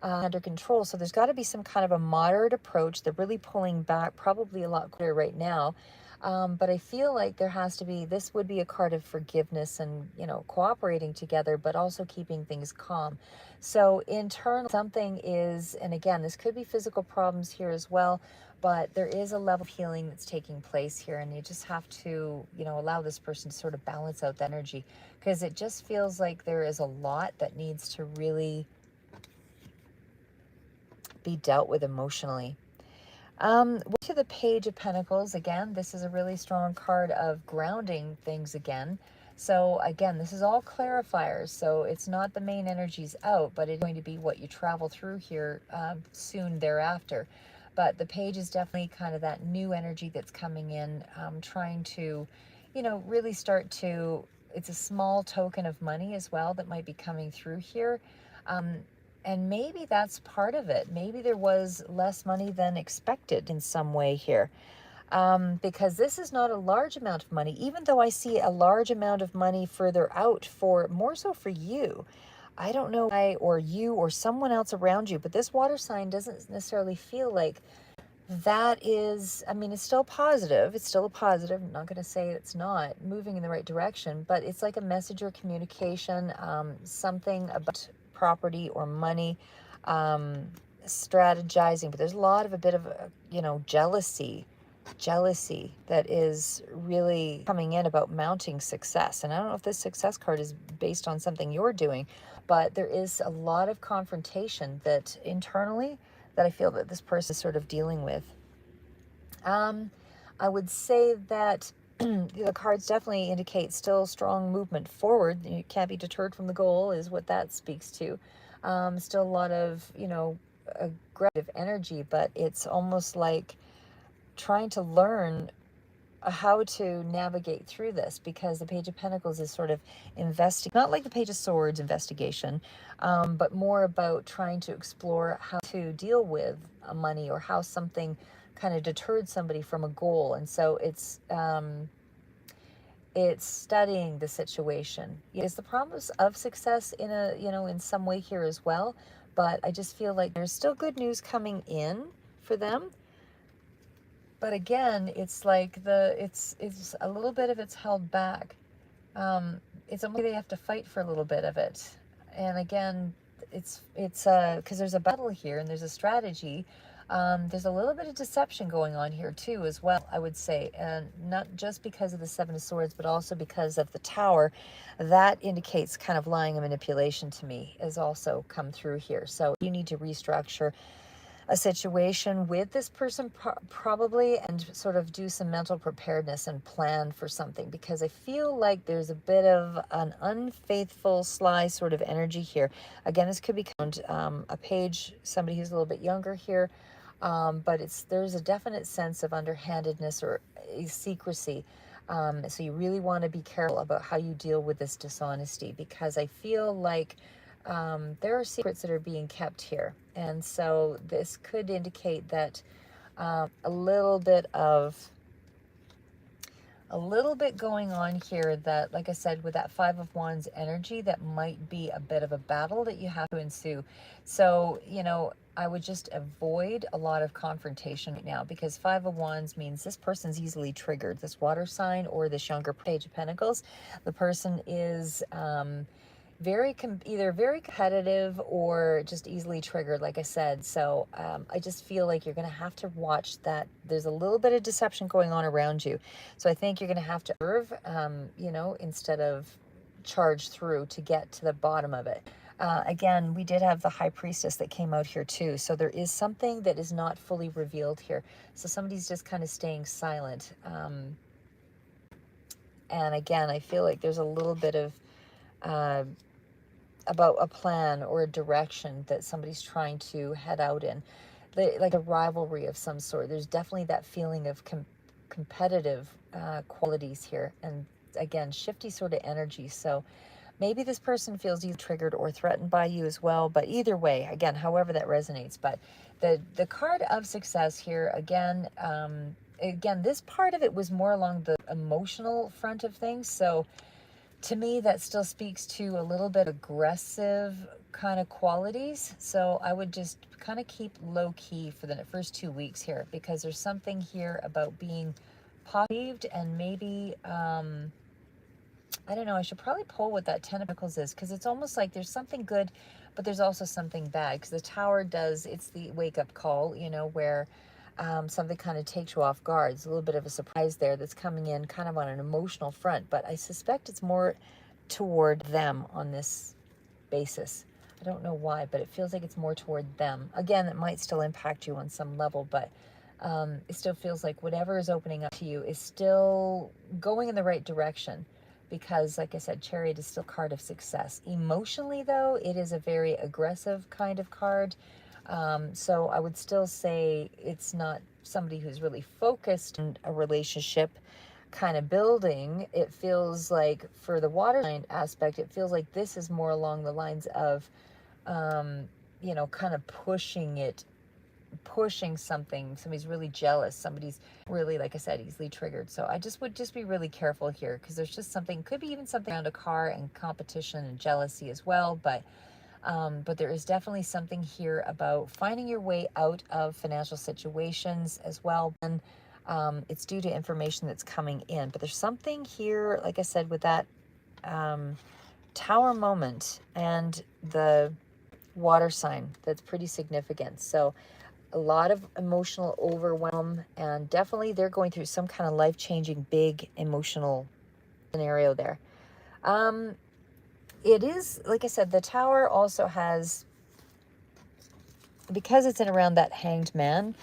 under control. So there's got to be some kind of a moderate approach. They're really pulling back, probably a lot clearer right now. But I feel like there has to be, this would be a card of forgiveness and, you know, cooperating together, but also keeping things calm. So internal something is, and again, this could be physical problems here as well, but there is a level of healing that's taking place here, and you just have to, you know, allow this person to sort of balance out the energy, because it just feels like there is a lot that needs to really be dealt with emotionally. To the Page of Pentacles, again, this is a really strong card of grounding things again. So again, this is all clarifiers, so it's not the main energies out, but it's going to be what you travel through here soon thereafter. But the Page is definitely kind of that new energy that's coming in, trying to, you know, really start to, it's a small token of money as well that might be coming through here. And maybe that's part of it. Maybe there was less money than expected in some way here. Because this is not a large amount of money, even though I see a large amount of money further out, for more so for you. I don't know why, or you or someone else around you, but this water sign doesn't necessarily feel like that is, I mean, it's still positive. It's still a positive. I'm not going to say it's not moving in the right direction, but it's like a message or communication, something about property or money, strategizing. But there's a bit of, you know, jealousy that is really coming in about mounting success. And I don't know if this success card is based on something you're doing, but there is a lot of confrontation that internally that I feel that this person is sort of dealing with. I would say that the cards definitely indicate still strong movement forward. You can't be deterred from the goal, is what that speaks to. Still a lot of, you know, aggressive energy, but it's almost like trying to learn how to navigate through this, because the Page of Pentacles is sort of not like the Page of Swords investigation, but more about trying to explore how to deal with money, or how something kind of deterred somebody from a goal. And so it's studying the situation. Is the promise of success in a, you know, in some way here as well, but I just feel like there's still good news coming in for them. But again, it's like it's a little bit of it's held back. It's almost like they have to fight for a little bit of it. And again, it's because there's a battle here and there's a strategy. There's a little bit of deception going on here too as well, I would say, and not just because of the Seven of Swords, but also because of the Tower. That indicates kind of lying and manipulation to me has also come through here. So you need to restructure a situation with this person probably, and sort of do some mental preparedness and plan for something, because I feel like there's a bit of an unfaithful, sly sort of energy here. Again, this could be a page, somebody who's a little bit younger here, but there's a definite sense of underhandedness or secrecy. So you really want to be careful about how you deal with this dishonesty, because I feel like there are secrets that are being kept here. And so this could indicate that a little bit going on here, that, like I said, with that Five of Wands energy, that might be a bit of a battle that you have to ensue. So, I would just avoid a lot of confrontation right now, because Five of Wands means this person's easily triggered. This water sign or this younger Page of Pentacles, the person is either very competitive or just easily triggered, like I said. So I just feel like you're going to have to watch that. There's a little bit of deception going on around you. So I think you're going to have to observe, instead of charge through to get to the bottom of it. Again, we did have the High Priestess that came out here too. So there is something that is not fully revealed here. So somebody's just kind of staying silent. And again, I feel like there's a little bit of about a plan or a direction that somebody's trying to head out in, like a rivalry of some sort. There's definitely that feeling of competitive qualities here, and again, shifty sort of energy. So maybe this person feels either triggered or threatened by you as well, but either way, again, however that resonates. But the card of success here, again, this part of it was more along the emotional front of things. So to me, that still speaks to a little bit aggressive kind of qualities. So I would just kind of keep low key for the first 2 weeks here, because there's something here about being positive, and maybe, I don't know, I should probably pull what that Ten of Pentacles is, because it's almost like there's something good, but there's also something bad, because the Tower it's the wake up call, where something kind of takes you off guard. It's a little bit of a surprise there that's coming in kind of on an emotional front, but I suspect it's more toward them on this basis. I don't know why, but it feels like it's more toward them. Again, it might still impact you on some level, but it still feels like whatever is opening up to you is still going in the right direction, because, like I said, Chariot is still a card of success. Emotionally, though, it is a very aggressive kind of card. So I would still say it's not somebody who's really focused on a relationship kind of building. It feels like, for the water sign aspect, it feels like this is more along the lines of, kind of pushing something. Somebody's really jealous. Somebody's really, like I said, easily triggered. So I would just be really careful here, because there's just something, could be even something around a car and competition and jealousy as well. But there is definitely something here about finding your way out of financial situations as well. And it's due to information that's coming in. But there's something here, like I said, with that Tower moment and the water sign that's pretty significant. So a lot of emotional overwhelm, and definitely they're going through some kind of life-changing, big emotional scenario there. It is, like I said, the Tower also has, because it's in around that Hanged Man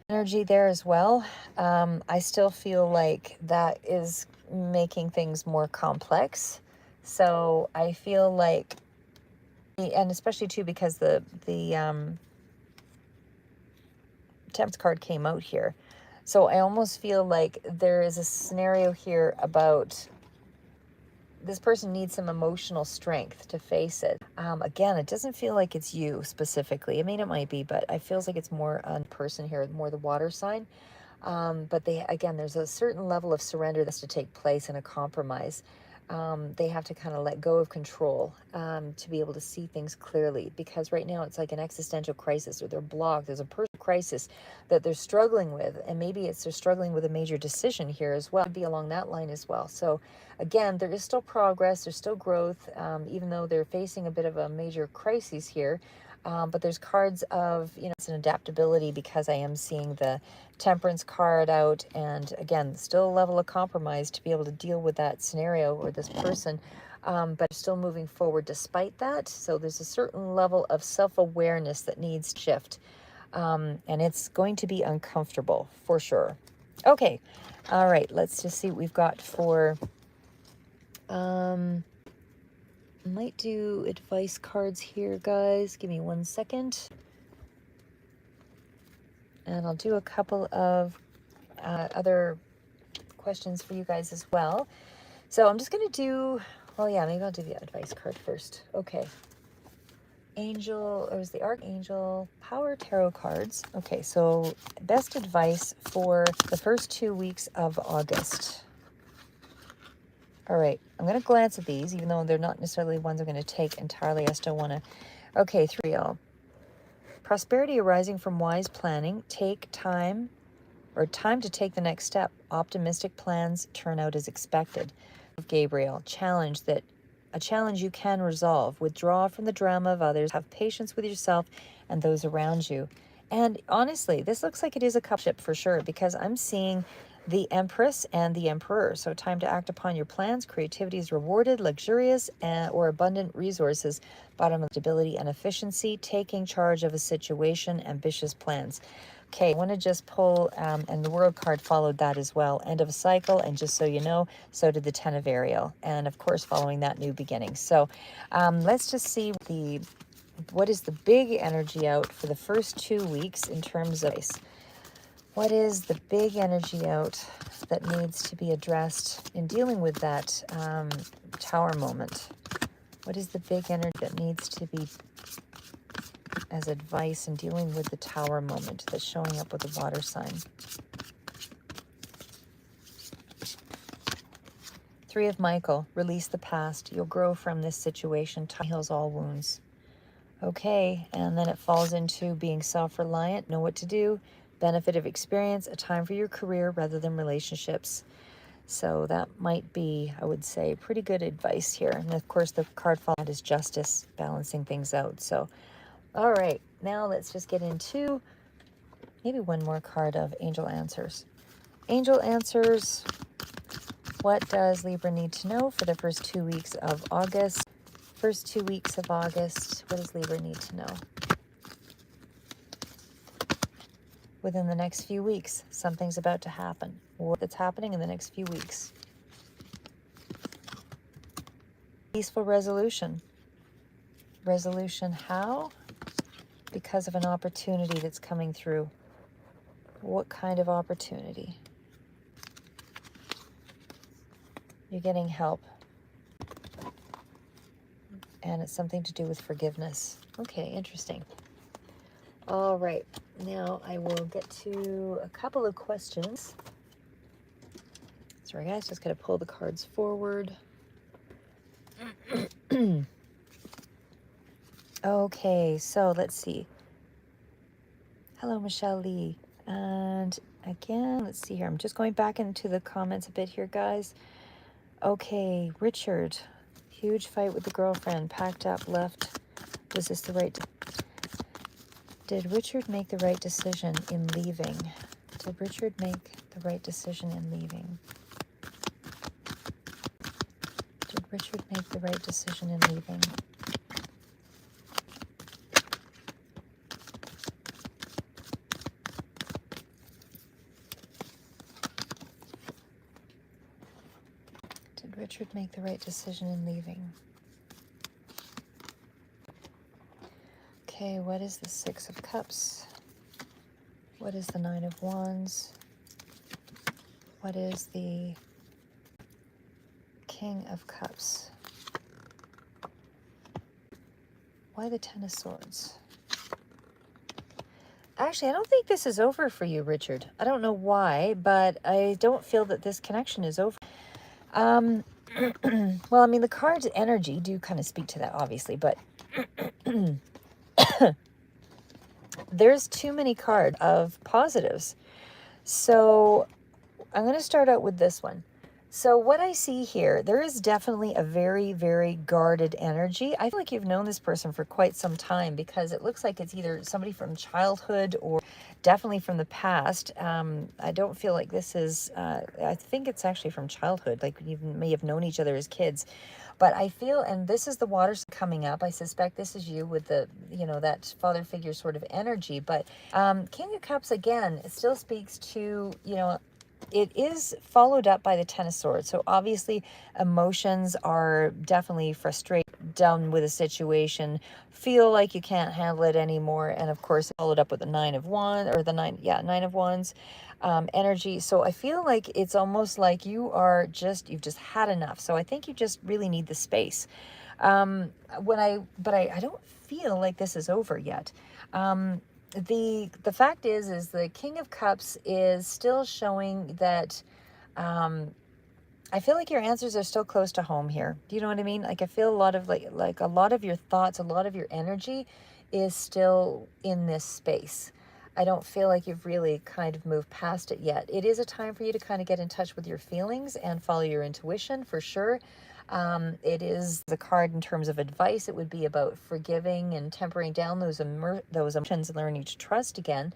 energy there as well, I still feel like that is making things more complex. So I feel like, and especially too because the Temperance card came out here. So I almost feel like there is a scenario here about this person needs some emotional strength to face it. Again, it doesn't feel like it's you specifically. I mean, it might be, but it feels like it's more a person here, more the water sign. But there's a certain level of surrender that's to take place, and a compromise. They have to kind of let go of control to be able to see things clearly, because right now it's like an existential crisis, or they're blocked. There's a personal crisis that they're struggling with, and maybe they're struggling with a major decision here as well. It could be along that line as well. So again, there is still progress, there's still growth, even though they're facing a bit of a major crisis here. But there's cards of, it's an adaptability, because I am seeing the Temperance card out. And again, still a level of compromise to be able to deal with that scenario or this person, but still moving forward despite that. So there's a certain level of self-awareness that needs to shift. And it's going to be uncomfortable for sure. Okay. All right. Let's just see what we've got for, might do advice cards here, guys. Give me 1 second. And I'll do a couple of other questions for you guys as well. So I'm just going to do, well, yeah, maybe I'll do the advice card first. Okay. Angel, or was the Archangel Power Tarot cards. Okay, so best advice for the first 2 weeks of August. All right, I'm going to glance at these, even though they're not necessarily ones I'm going to take entirely. I still want to. Okay, 3L. Prosperity arising from wise planning. Take time, or time to take the next step. Optimistic plans turn out as expected. Gabriel, a challenge you can resolve. Withdraw from the drama of others. Have patience with yourself and those around you. And honestly, this looks like it is a cup ship for sure, because I'm seeing the Empress and the Emperor. So time to act upon your plans. Creativity is rewarded. Luxurious or abundant resources. Bottom of stability and efficiency. Taking charge of a situation. Ambitious plans. Okay, I want to just pull, and the World card followed that as well. End of a cycle, and just so you know, so did the Ten of Ariel. And of course, following that, new beginning. So let's just see what is the big energy out for the first 2 weeks in terms of what is the big energy out that needs to be addressed in dealing with that Tower moment? What is the big energy that needs to be as advice in dealing with the Tower moment that's showing up with the water sign? 3 of Michael, release the past. You'll grow from this situation. Time heals all wounds. Okay, and then it falls into being self-reliant, know what to do, benefit of experience, a time for your career rather than relationships. So that might be, I would say, pretty good advice here. And of course, the card followed is justice, balancing things out. So, all right, now let's just get into maybe one more card of Angel Answers. Angel Answers, what does Libra need to know for the first 2 weeks of August? First 2 weeks of August, what does Libra need to know? Within the next few weeks, something's about to happen. What's happening in the next few weeks? Peaceful resolution. Resolution how? Because of an opportunity that's coming through. What kind of opportunity? You're getting help. And it's something to do with forgiveness. Okay, interesting. All right, now I will get to a couple of questions. Sorry guys, just gotta pull the cards forward. Okay, so let's see. Hello, Michelle Lee. And again, let's see here. I'm just going back into the comments a bit here, guys. Okay, Richard. Huge fight with the girlfriend. Packed up, left. Was this the right... Did Richard make the right decision in leaving? Did Richard make the right decision in leaving? Did Richard make the right decision in leaving? Did Richard make the right decision in leaving? Okay, what is the Six of Cups? What is the Nine of Wands? What is the King of Cups? Why the Ten of Swords? Actually, I don't think this is over for you, Richard. I don't know why, but I don't feel that this connection is over. Well, I mean, the cards' energy do kind of speak to that, obviously, but there's too many cards of positives. So I'm going to start out with this one. So what I see here, there is definitely a very, very guarded energy. I feel like you've known this person for quite some time because it looks like it's either somebody from childhood or definitely from the past. I don't feel like this is, I think it's actually from childhood, like you may have known each other as kids. But I feel, and this is the water coming up. I suspect this is you with the, that father figure sort of energy. But King of Cups, again, it still speaks to, it is followed up by the Ten of Swords. So obviously emotions are definitely frustrated, done with a situation, feel like you can't handle it anymore. And of course, followed up with the Nine of Wands, or the Nine of Wands energy. So I feel like it's almost like you've just had enough. So I think you just really need the space. But I don't feel like this is over yet. The fact is the King of Cups is still showing that I feel like your answers are still close to home here. Do you know what I mean? Like I feel a lot of like a lot of your thoughts, a lot of your energy is still in this space. I don't feel like you've really kind of moved past it yet. It is a time for you to kind of get in touch with your feelings and follow your intuition for sure. It is the card in terms of advice. It would be about forgiving and tempering down those emotions and learning to trust again.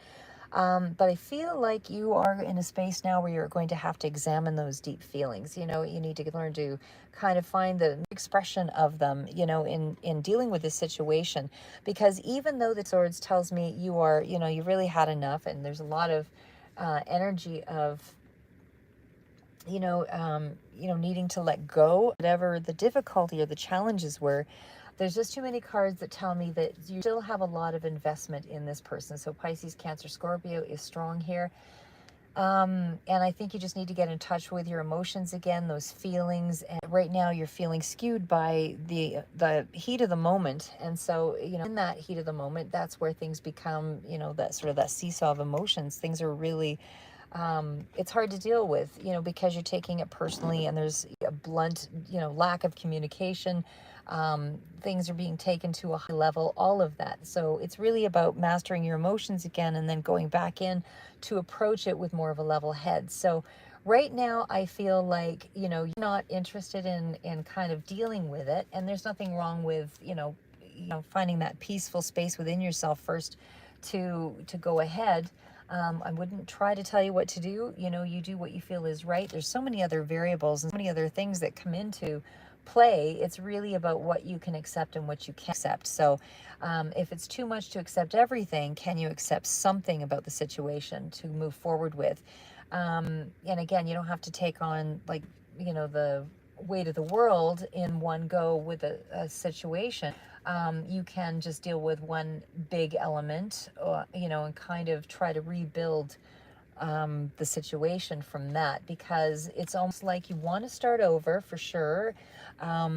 But I feel like you are in a space now where you're going to have to examine those deep feelings. You need to learn to kind of find the expression of them, in dealing with this situation. Because even though the Swords tells me you've really had enough, and there's a lot of energy of, needing to let go, whatever the difficulty or the challenges were. There's just too many cards that tell me that you still have a lot of investment in this person. So Pisces, Cancer, Scorpio is strong here. And I think you just need to get in touch with your emotions again, those feelings. And right now you're feeling skewed by the heat of the moment. And so, in that heat of the moment, that's where things become, that sort of that seesaw of emotions. Things are really, it's hard to deal with, because you're taking it personally and there's a blunt, lack of communication. Things are being taken to a high level, all of that. So it's really about mastering your emotions again and then going back in to approach it with more of a level head. So right now I feel like, you're not interested in kind of dealing with it. And there's nothing wrong with, finding that peaceful space within yourself first to go ahead. I wouldn't try to tell you what to do. You do what you feel is right. There's so many other variables and so many other things that come into play. It's really about what you can accept and what you can't accept. So if it's too much to accept everything, can you accept something about the situation to move forward with? And again, you don't have to take on the weight of the world in one go with a situation. You can just deal with one big element, and kind of try to rebuild the situation from that, because it's almost like you want to start over for sure,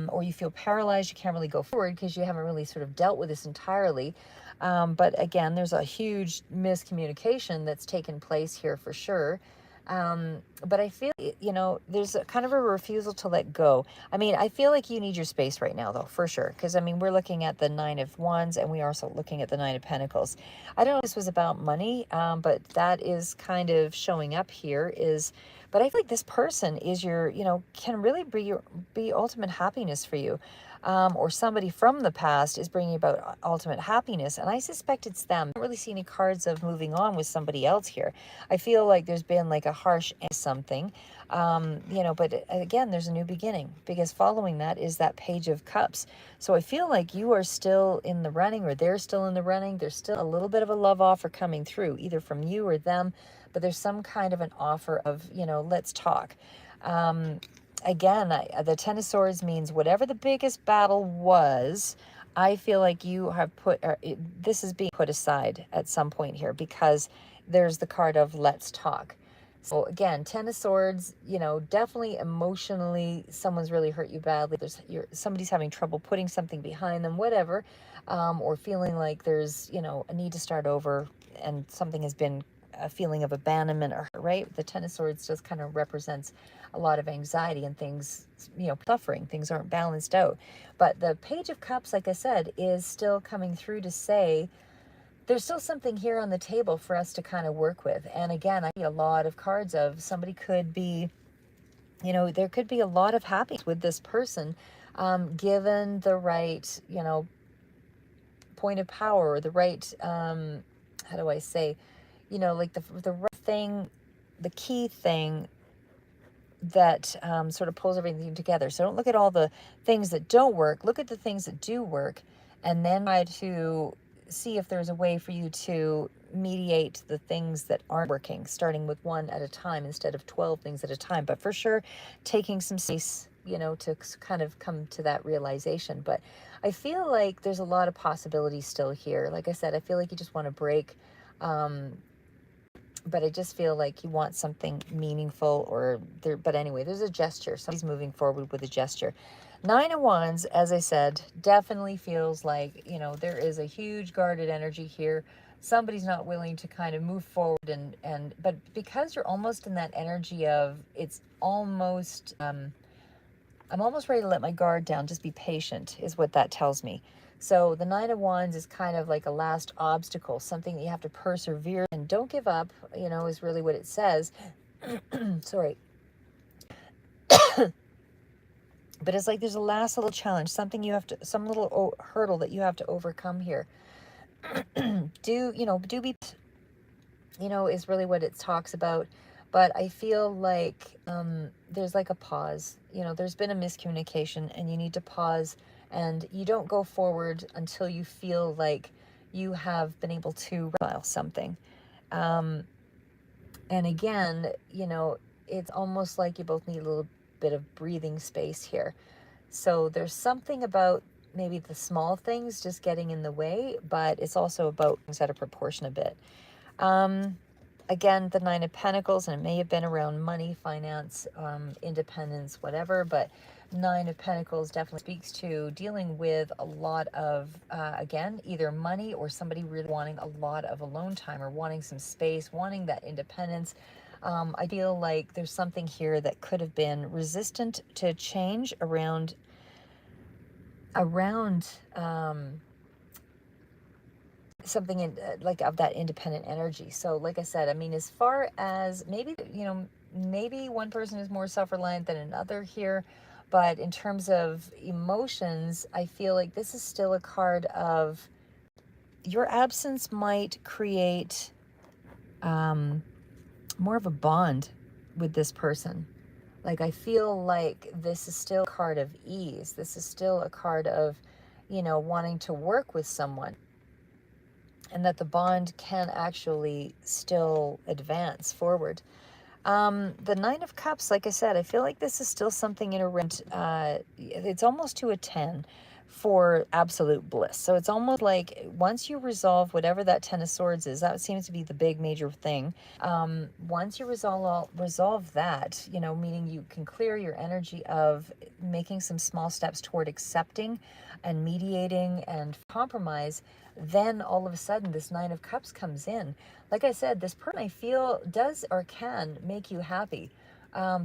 or you feel paralyzed, you can't really go forward because you haven't really sort of dealt with this entirely. But again, there's a huge miscommunication that's taken place here for sure. But I feel, there's a kind of a refusal to let go. I mean, I feel like you need your space right now, though, for sure. Because, I mean, we're looking at the Nine of Wands and we are also looking at the Nine of Pentacles. I don't know if this was about money, but that is kind of showing up here but I feel like this person is can really be ultimate happiness for you. Or somebody from the past is bringing about ultimate happiness. And I suspect it's them. I don't really see any cards of moving on with somebody else here. I feel like there's been like a harsh something, but again, there's a new beginning, because following that is that Page of Cups. So I feel like you are still in the running, or they're still in the running. There's still a little bit of a love offer coming through, either from you or them, but there's some kind of an offer of, let's talk. Again, the Ten of Swords means whatever the biggest battle was, I feel like you have this is being put aside at some point here, because there's the card of let's talk. So again, Ten of Swords, definitely emotionally, someone's really hurt you badly. Somebody's having trouble putting something behind them, whatever, or feeling like there's, a need to start over, and something has been a feeling of abandonment, or right. The Ten of Swords just kind of represents a lot of anxiety and things, suffering. Things aren't balanced out. But the Page of Cups, like I said, is still coming through to say there's still something here on the table for us to kind of work with. And again, I see a lot of cards of somebody could be You know, there could be a lot of happiness with this person, given the right, you know, point of power, or the right, how do I say, you know, like the right thing, the key thing that sort of pulls everything together. So don't look at all the things that don't work. Look at the things that do work, and then try to see if there's a way for you to mediate the things that aren't working, starting with one at a time instead of 12 things at a time. But for sure, taking some space, you know, to kind of come to that realization. But I feel like there's a lot of possibilities still here. Like I said, I feel like you just want to break. But I just feel like you want something meaningful, or there. But anyway, there's a gesture. Somebody's moving forward with a gesture. Nine of Wands, as I said, definitely feels like, you know, there is a huge guarded energy here. Somebody's not willing to kind of move forward, but because you're almost in that energy of, it's almost, I'm almost ready to let my guard down. Just be patient is what that tells me. So the Nine of Wands is kind of like a last obstacle, something that you have to persevere and don't give up, you know, is really what it says. Sorry. But it's like there's a last little challenge, something you have to, some little hurdle that you have to overcome here. Do be, you know, is really what it talks about. But I feel like there's like a pause. You know, there's been a miscommunication, and you need to pause, and you don't go forward until you feel like you have been able to reconcile something. And again, you know, it's almost like you both need a little bit of breathing space here. So there's something about maybe the small things just getting in the way, but it's also about things out of proportion a bit. Again, the Nine of Pentacles, and it may have been around money, finance, independence, whatever, but Nine of Pentacles definitely speaks to dealing with a lot of, again, either money or somebody really wanting a lot of alone time, or wanting some space, wanting that independence. I feel like there's something here that could have been resistant to change around something in like of that independent energy. So like I said, I mean, as far as maybe, you know, maybe one person is more self-reliant than another here, but in terms of emotions, I feel like this is still a card of your absence might create more of a bond with this person. Like, I feel like this is still a card of ease. This is still a card of, you know, wanting to work with someone, and that the bond can actually still advance forward. The Nine of Cups, like I said, I feel like this is still something in around, it's almost to a 10 for absolute bliss. So it's almost like once you resolve whatever that Ten of Swords is, that seems to be the big major thing. Once you resolve that, you know, meaning you can clear your energy of making some small steps toward accepting and mediating and compromise, then all of a sudden this Nine of Cups comes in. Like I said, this person, I feel, does or can make you happy.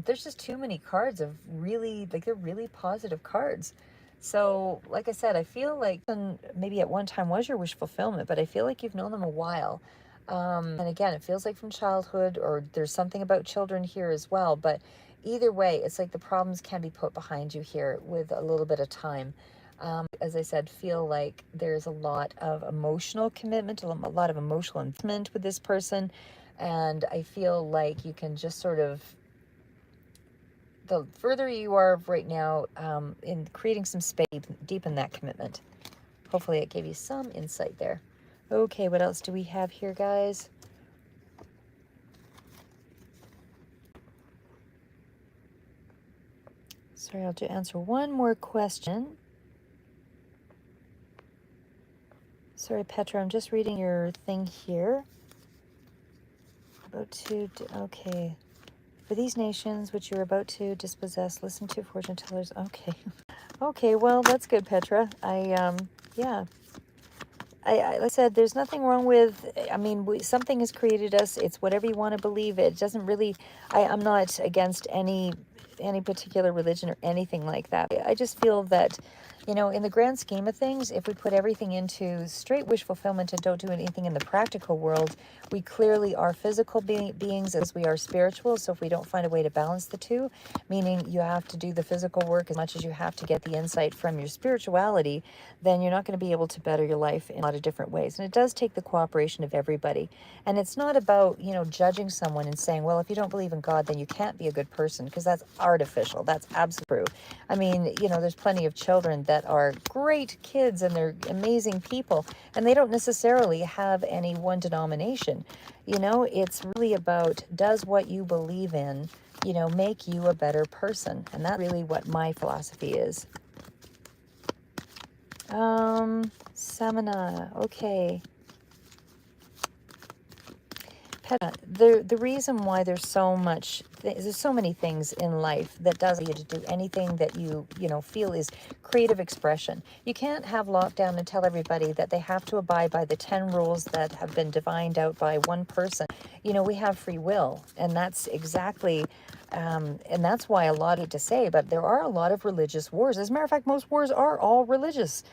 There's just too many cards of really, like, they're really positive cards. So like I said, I feel like maybe at one time was your wish fulfillment, but I feel like you've known them a while. And again, it feels like from childhood, or there's something about children here as well. But either way, it's like the problems can be put behind you here with a little bit of time. As I said, feel like there's a lot of emotional commitment, a lot of emotional investment with this person. And I feel like you can just sort of, the further you are right now in creating some space, deepen that commitment. Hopefully it gave you some insight there. Okay, what else do we have here, guys? Sorry, I'll just answer one more question. Sorry, Petra, I'm just reading your thing here. About to, okay. For these nations which you're about to dispossess, listen to fortune tellers. Okay. Okay, well, that's good, Petra. Yeah. Like I said, there's nothing wrong with, I mean, something has created us. It's whatever you want to believe. It doesn't really, I'm not against any any particular religion or anything like that. I just feel that, you know, in the grand scheme of things, if we put everything into straight wish fulfillment and don't do anything in the practical world, we clearly are physical beings as we are spiritual. So if we don't find a way to balance the two, meaning you have to do the physical work as much as you have to get the insight from your spirituality, then you're not going to be able to better your life in a lot of different ways. And it does take the cooperation of everybody. And it's not about, you know, judging someone and saying, well, if you don't believe in God, then you can't be a good person, because that's artificial. That's absolutely true. I mean, you know, there's plenty of children that are great kids and they're amazing people, and they don't necessarily have any one denomination. You know, it's really about, does what you believe in, you know, make you a better person? And that's really what my philosophy is. Samana, okay. The reason why there's so many things in life that does allow you to do anything that you know feel is creative expression. You can't have lockdown and tell everybody that they have to abide by the 10 rules that have been divined out by one person. You know, we have free will, and that's exactly and that's why a lot, I hate to say, but there are a lot of religious wars. As a matter of fact, most wars are all religious.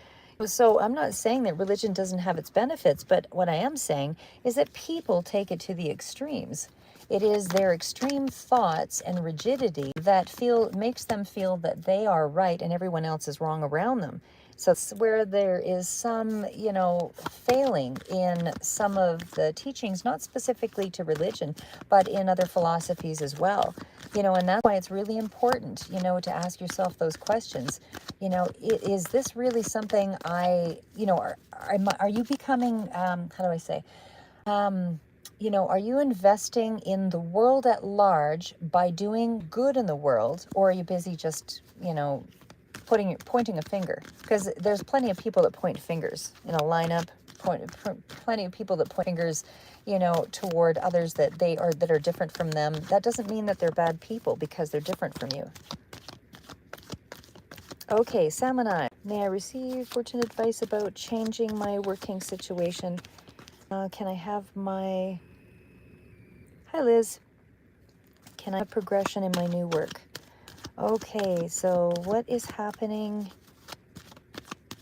So I'm not saying that religion doesn't have its benefits, but what I am saying is that people take it to the extremes. It is their extreme thoughts and rigidity that makes them feel that they are right and everyone else is wrong around them. So it's where there is some, you know, failing in some of the teachings, not specifically to religion, but in other philosophies as well. You know, and that's why it's really important, you know, to ask yourself those questions. You know, is this really something you know, are you becoming, how do I say, you know, are you investing in the world at large by doing good in the world, or are you busy just, you know, pointing a finger? Because there's plenty of people that point fingers in a lineup, plenty of people that point fingers, you know, toward others that are different from them. That doesn't mean that they're bad people because they're different from you. Okay, Samanai, may I receive fortune advice about changing my working situation? Can I have my... Hi, Liz. Can I have progression in my new work? Okay, so what is happening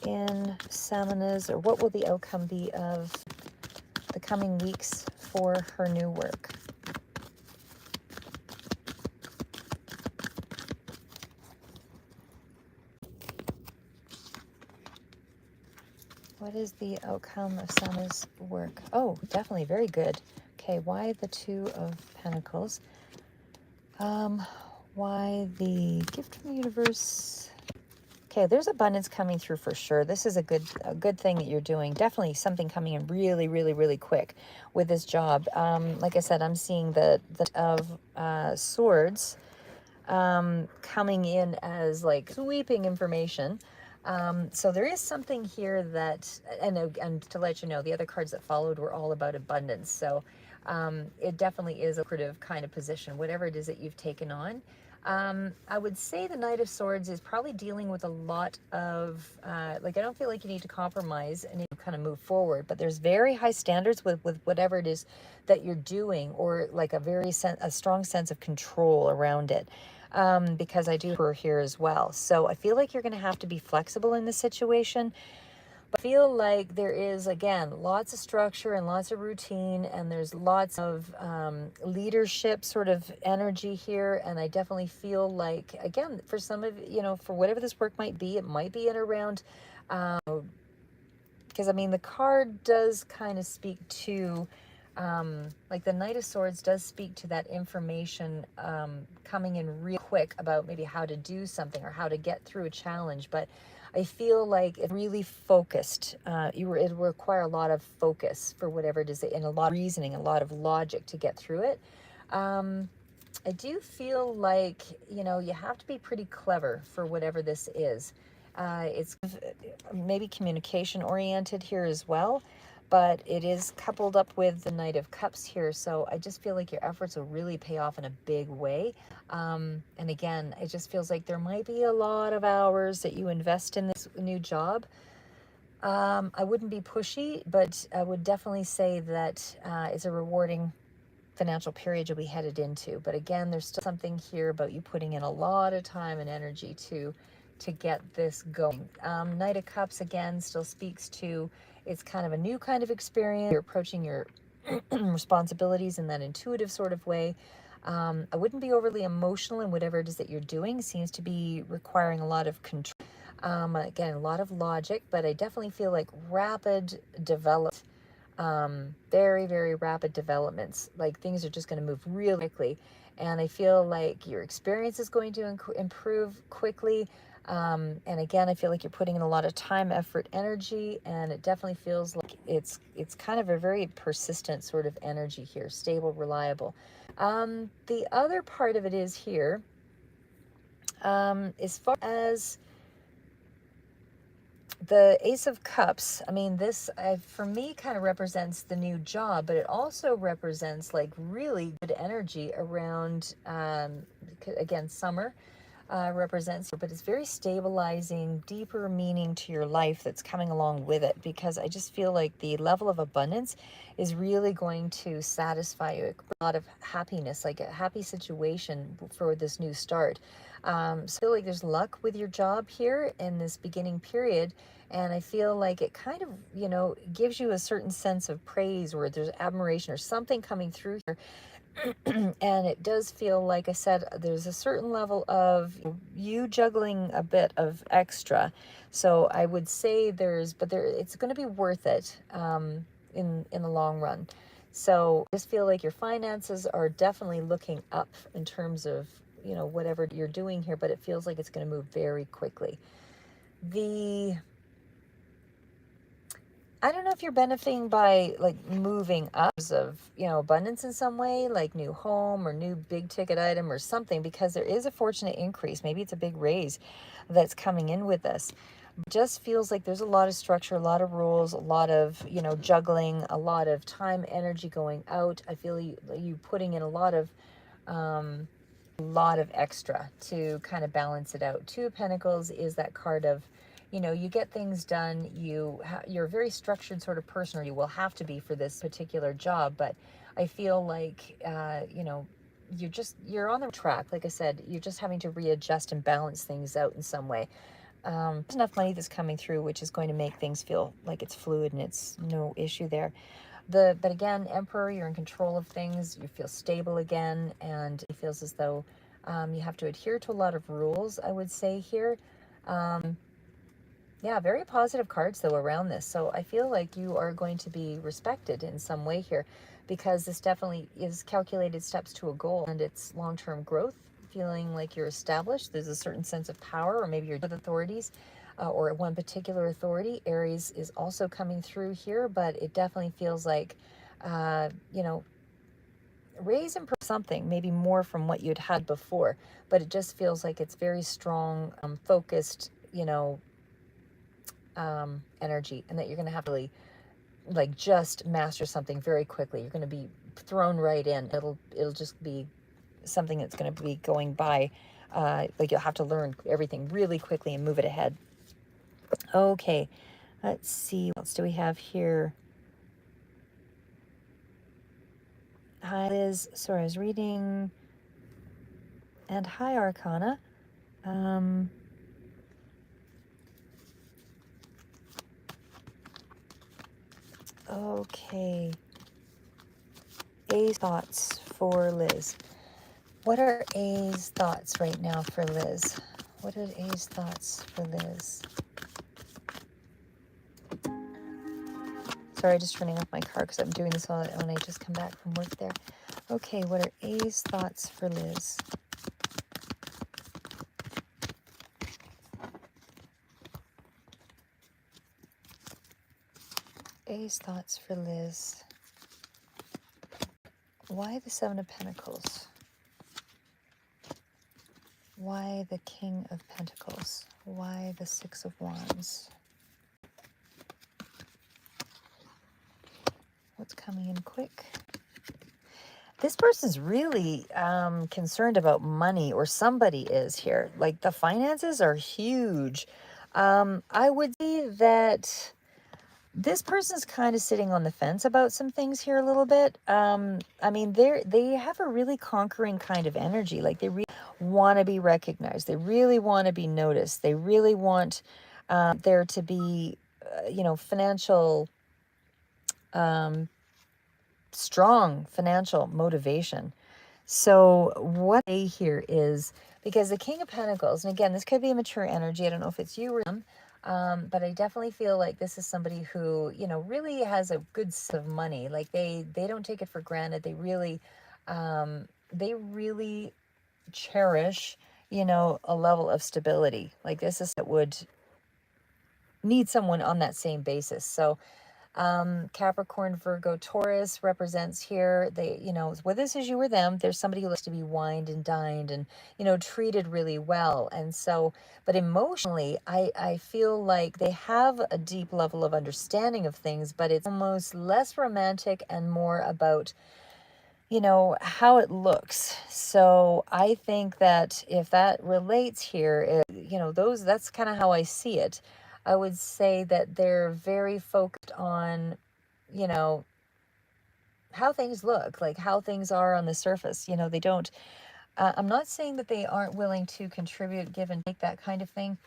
in Samanai's, or what will the outcome be of the coming weeks for her new work? What is the outcome of Sama's work? Oh, definitely very good. Okay, why the Two of Pentacles? Why the gift from the universe? Okay, there's abundance coming through for sure. This is a good thing that you're doing. Definitely something coming in really, really, really quick with this job. Like I said, I'm seeing the of Swords coming in as like sweeping information. So there is something here that, and to let you know, the other cards that followed were all about abundance. So it definitely is a lucrative kind of position, whatever it is that you've taken on. I would say the Knight of Swords is probably dealing with a lot of, like, I don't feel like you need to compromise and you kind of move forward, but there's very high standards with whatever it is that you're doing, or like a strong sense of control around it. Because I do her here as well. So I feel like you're going to have to be flexible in this situation. But I feel like there is, again, lots of structure and lots of routine, and there's lots of leadership sort of energy here. And I definitely feel like, again, for some of, you know, for whatever this work might be, it might be in around, because I mean, the card does kind of speak to, like the Knight of Swords does speak to that information coming in real quick about maybe how to do something or how to get through a challenge. But I feel like it's really focused. It will require a lot of focus for whatever it is, and a lot of reasoning, a lot of logic to get through it. I do feel like, you know, you have to be pretty clever for whatever this is. It's maybe communication oriented here as well, but it is coupled up with the Knight of Cups here. So I just feel like your efforts will really pay off in a big way. And again, it just feels like there might be a lot of hours that you invest in this new job. I wouldn't be pushy, but I would definitely say that it's a rewarding financial period you'll be headed into. But again, there's still something here about you putting in a lot of time and energy to get this going. Knight of Cups again still speaks to, it's kind of a new kind of experience. You're approaching your responsibilities in that intuitive sort of way. I wouldn't be overly emotional in whatever it is that you're doing. Seems to be requiring a lot of control. Again, a lot of logic, but I definitely feel like rapid development, very, very rapid developments. Like things are just going to move really quickly. And I feel like your experience is going to improve quickly. And again, I feel like you're putting in a lot of time, effort, energy, and it definitely feels like it's kind of a very persistent sort of energy here, stable, reliable. The other part of it is here, as far as the Ace of Cups, I mean, this for me kind of represents the new job, but it also represents like really good energy around, again, summer represents, but it's very stabilizing, deeper meaning to your life that's coming along with it, because I just feel like the level of abundance is really going to satisfy you. A lot of happiness, like a happy situation for this new start. So I feel like there's luck with your job here in this beginning period. And I feel like it kind of, you know, gives you a certain sense of praise, or there's admiration or something coming through here. And it does feel, like I said, there's a certain level of you juggling a bit of extra. So I would say it's going to be worth it in the long run. So I just feel like your finances are definitely looking up in terms of, you know, whatever you're doing here, but it feels like it's going to move very quickly. I don't know if you're benefiting by like moving up of, you know, abundance in some way, like new home or new big ticket item or something, because there is a fortunate increase. Maybe it's a big raise that's coming in with this. Just feels like there's a lot of structure, a lot of rules, a lot of, you know, juggling, a lot of time, energy going out. I feel you putting in a lot of extra to kind of balance it out. Two of Pentacles is that card of, you know, you get things done. You're a very structured sort of person, or you will have to be for this particular job. But I feel like, you know, you're on the track. Like I said, you're just having to readjust and balance things out in some way. There's enough money that's coming through, which is going to make things feel like it's fluid and it's no issue there. But again, Emperor, you're in control of things. You feel stable again, and it feels as though you have to adhere to a lot of rules, I would say here. Yeah, very positive cards though around this. So I feel like you are going to be respected in some way here, because this definitely is calculated steps to a goal, and it's long-term growth, feeling like you're established. There's a certain sense of power, or maybe you're with authorities or one particular authority. Aries is also coming through here, but it definitely feels like, you know, raise and something, maybe more from what you'd had before, but it just feels like it's very strong, focused, you know, energy, and that you're going to have to really like just master something very quickly. You're going to be thrown right in. It'll just be something that's going to be going by, like you'll have to learn everything really quickly and move it ahead. Okay, let's see, what else do we have here? Hi Liz, sorry, I was reading. And hi Arcana. Okay. A's thoughts for Liz. What are A's thoughts right now for Liz? What are A's thoughts for Liz? Sorry, just turning off my car because I'm doing this when I just come back from work there. Okay, what are A's thoughts for Liz? A's thoughts for Liz. Why the Seven of Pentacles? Why the King of Pentacles? Why the Six of Wands? What's coming in quick? This person's really concerned about money, or somebody is here. Like the finances are huge. I would say that this person's kind of sitting on the fence about some things here a little bit. I mean, they have a really conquering kind of energy. Like they really want to be recognized. They really want to be noticed. They really want there to be, financial, um, strong financial motivation. So what they here is, because the King of Pentacles, and again, this could be a mature energy. I don't know if it's you or them, but I definitely feel like this is somebody who, really has a good set of money. Like they don't take it for granted. They really cherish, a level of stability. Like this is that would need someone on that same basis. So Capricorn, Virgo, Taurus represents here. They, whether this is you or them, there's somebody who likes to be wined and dined and, treated really well. And so, but emotionally, I feel like they have a deep level of understanding of things, but it's almost less romantic and more about, how it looks. So I think that if that relates here, that's kind of how I see it. I would say that they're very focused on, you know, how things look, like how things are on the surface. They don't, I'm not saying that they aren't willing to contribute, give and take, that kind of thing,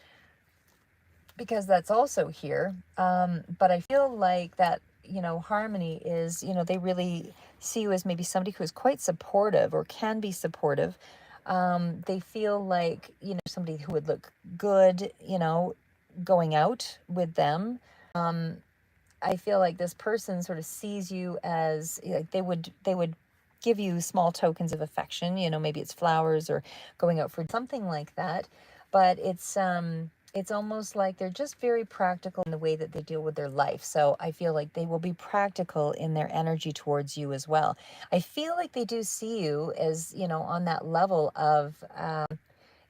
because that's also here. But I feel like that, harmony is, they really see you as maybe somebody who is quite supportive or can be supportive. They feel like, somebody who would look good, going out with them. I feel like this person sort of sees you as, like, they would give you small tokens of affection, maybe it's flowers or going out for something like that. But it's almost like they're just very practical in the way that they deal with their life. So I feel like they will be practical in their energy towards you as well. I feel like they do see you as, on that level of,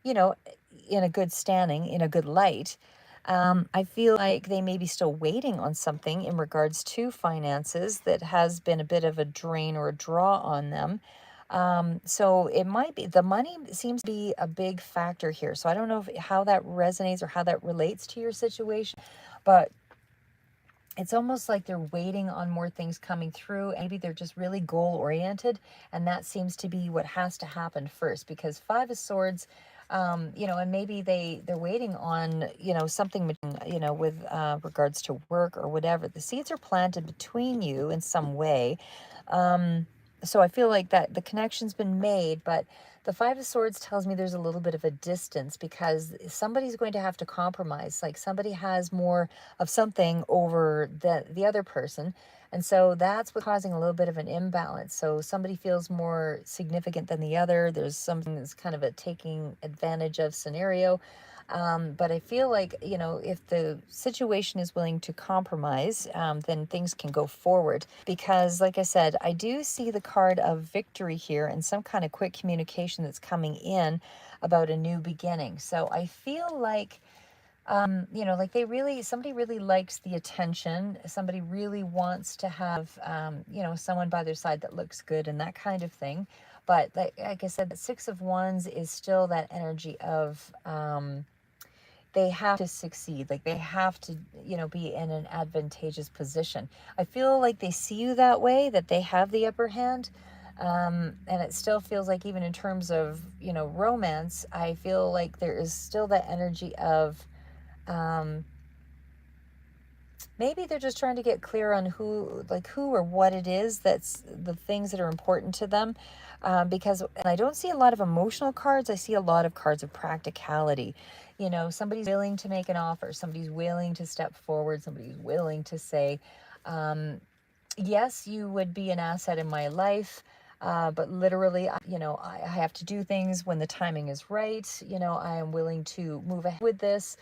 you know, in a good standing, in a good light. I feel like they may be still waiting on something in regards to finances that has been a bit of a drain or a draw on them. So it might be the money seems to be a big factor here. So I don't know how that resonates or how that relates to your situation, but it's almost like they're waiting on more things coming through. Maybe they're just really goal oriented, and that seems to be what has to happen first, because Five of Swords, and maybe they're waiting on, something, with regards to work or whatever. The seeds are planted between you in some way. So I feel like that the connection's been made, but the Five of Swords tells me there's a little bit of a distance, because somebody's going to have to compromise. Like somebody has more of something over the other person. And so that's what's causing a little bit of an imbalance. So somebody feels more significant than the other. There's something that's kind of a taking advantage of scenario. But I feel like, if the situation is willing to compromise, then things can go forward. Because, like I said, I do see the card of victory here and some kind of quick communication that's coming in about a new beginning. So I feel like, like somebody really likes the attention. Somebody really wants to have, someone by their side that looks good and that kind of thing. But like I said, the Six of Wands is still that energy of, they have to succeed. Like they have to, be in an advantageous position. I feel like they see you that way, that they have the upper hand. And it still feels like, even in terms of, romance, I feel like there is still that energy of, um, maybe they're just trying to get clear on who or what it is that's the things that are important to them. Because, and I don't see a lot of emotional cards, I see a lot of cards of practicality. Somebody's willing to make an offer, somebody's willing to step forward, somebody's willing to say, yes, you would be an asset in my life. But literally, I have to do things when the timing is right. I am willing to move ahead with this.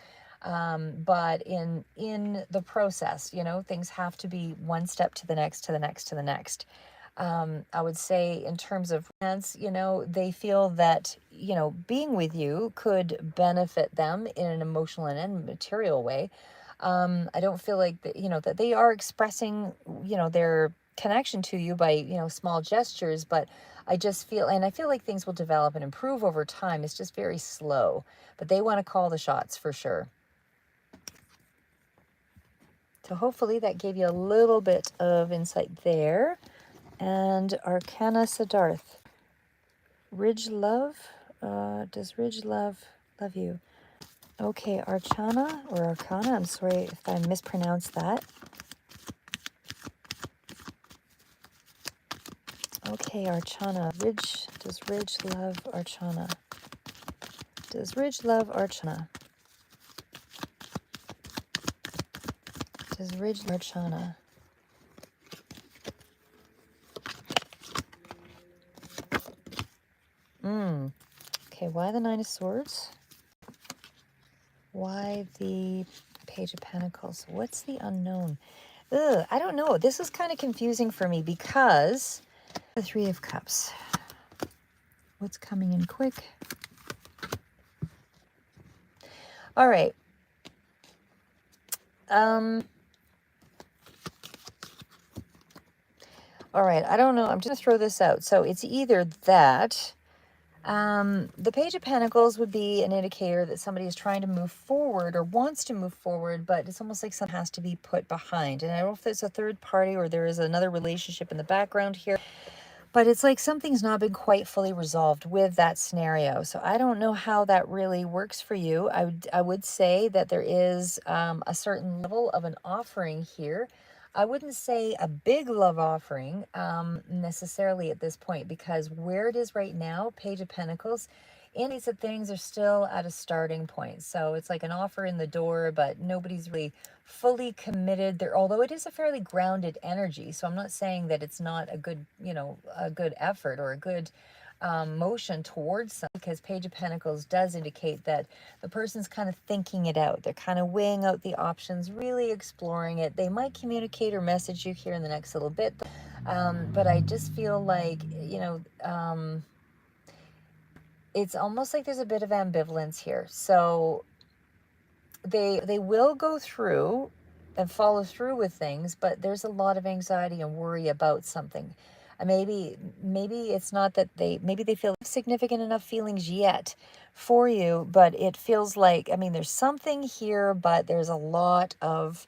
But in the process, things have to be one step to the next, to the next, to the next. I would say in terms of romance, they feel that, being with you could benefit them in an emotional and material way. I don't feel like that, that they are expressing, their connection to you by, small gestures, but I just feel, and I feel like things will develop and improve over time. It's just very slow, but they want to call the shots for sure. So hopefully that gave you a little bit of insight there. And Arcana Siddharth. Ridge Love? Does Ridge love you? Okay, Archana or Arcana. I'm sorry if I mispronounced that. Okay, Archana. Does Ridge love Archana? Does Ridge love Archana? Does Ridge love Archana? Okay, why the Nine of Swords? Why the Page of Pentacles? What's the unknown? I don't know. This is kind of confusing for me because the Three of Cups. What's coming in quick? All right. All right. I don't know. I'm just going to throw this out. So it's either that. The Page of Pentacles would be an indicator that somebody is trying to move forward or wants to move forward, but it's almost like something has to be put behind. And I don't know if there's a third party or there is another relationship in the background here, but it's like something's not been quite fully resolved with that scenario. So I don't know how that really works for you. I would say that there is a certain level of an offering here. I wouldn't say a big love offering necessarily at this point, because where it is right now, Page of Pentacles, indicates that things are still at a starting point. So it's like an offer in the door, but nobody's really fully committed there, although it is a fairly grounded energy. So I'm not saying that it's not a good, a good effort or a good motion towards something, because Page of Pentacles does indicate that the person's kind of thinking it out. They're kind of weighing out the options, really exploring it. They might communicate or message you here in the next little bit, but I just feel like, it's almost like there's a bit of ambivalence here. So they will go through and follow through with things, but there's a lot of anxiety and worry about something. Maybe it's not that maybe they feel significant enough feelings yet for you, but it feels like, there's something here, but there's a lot of,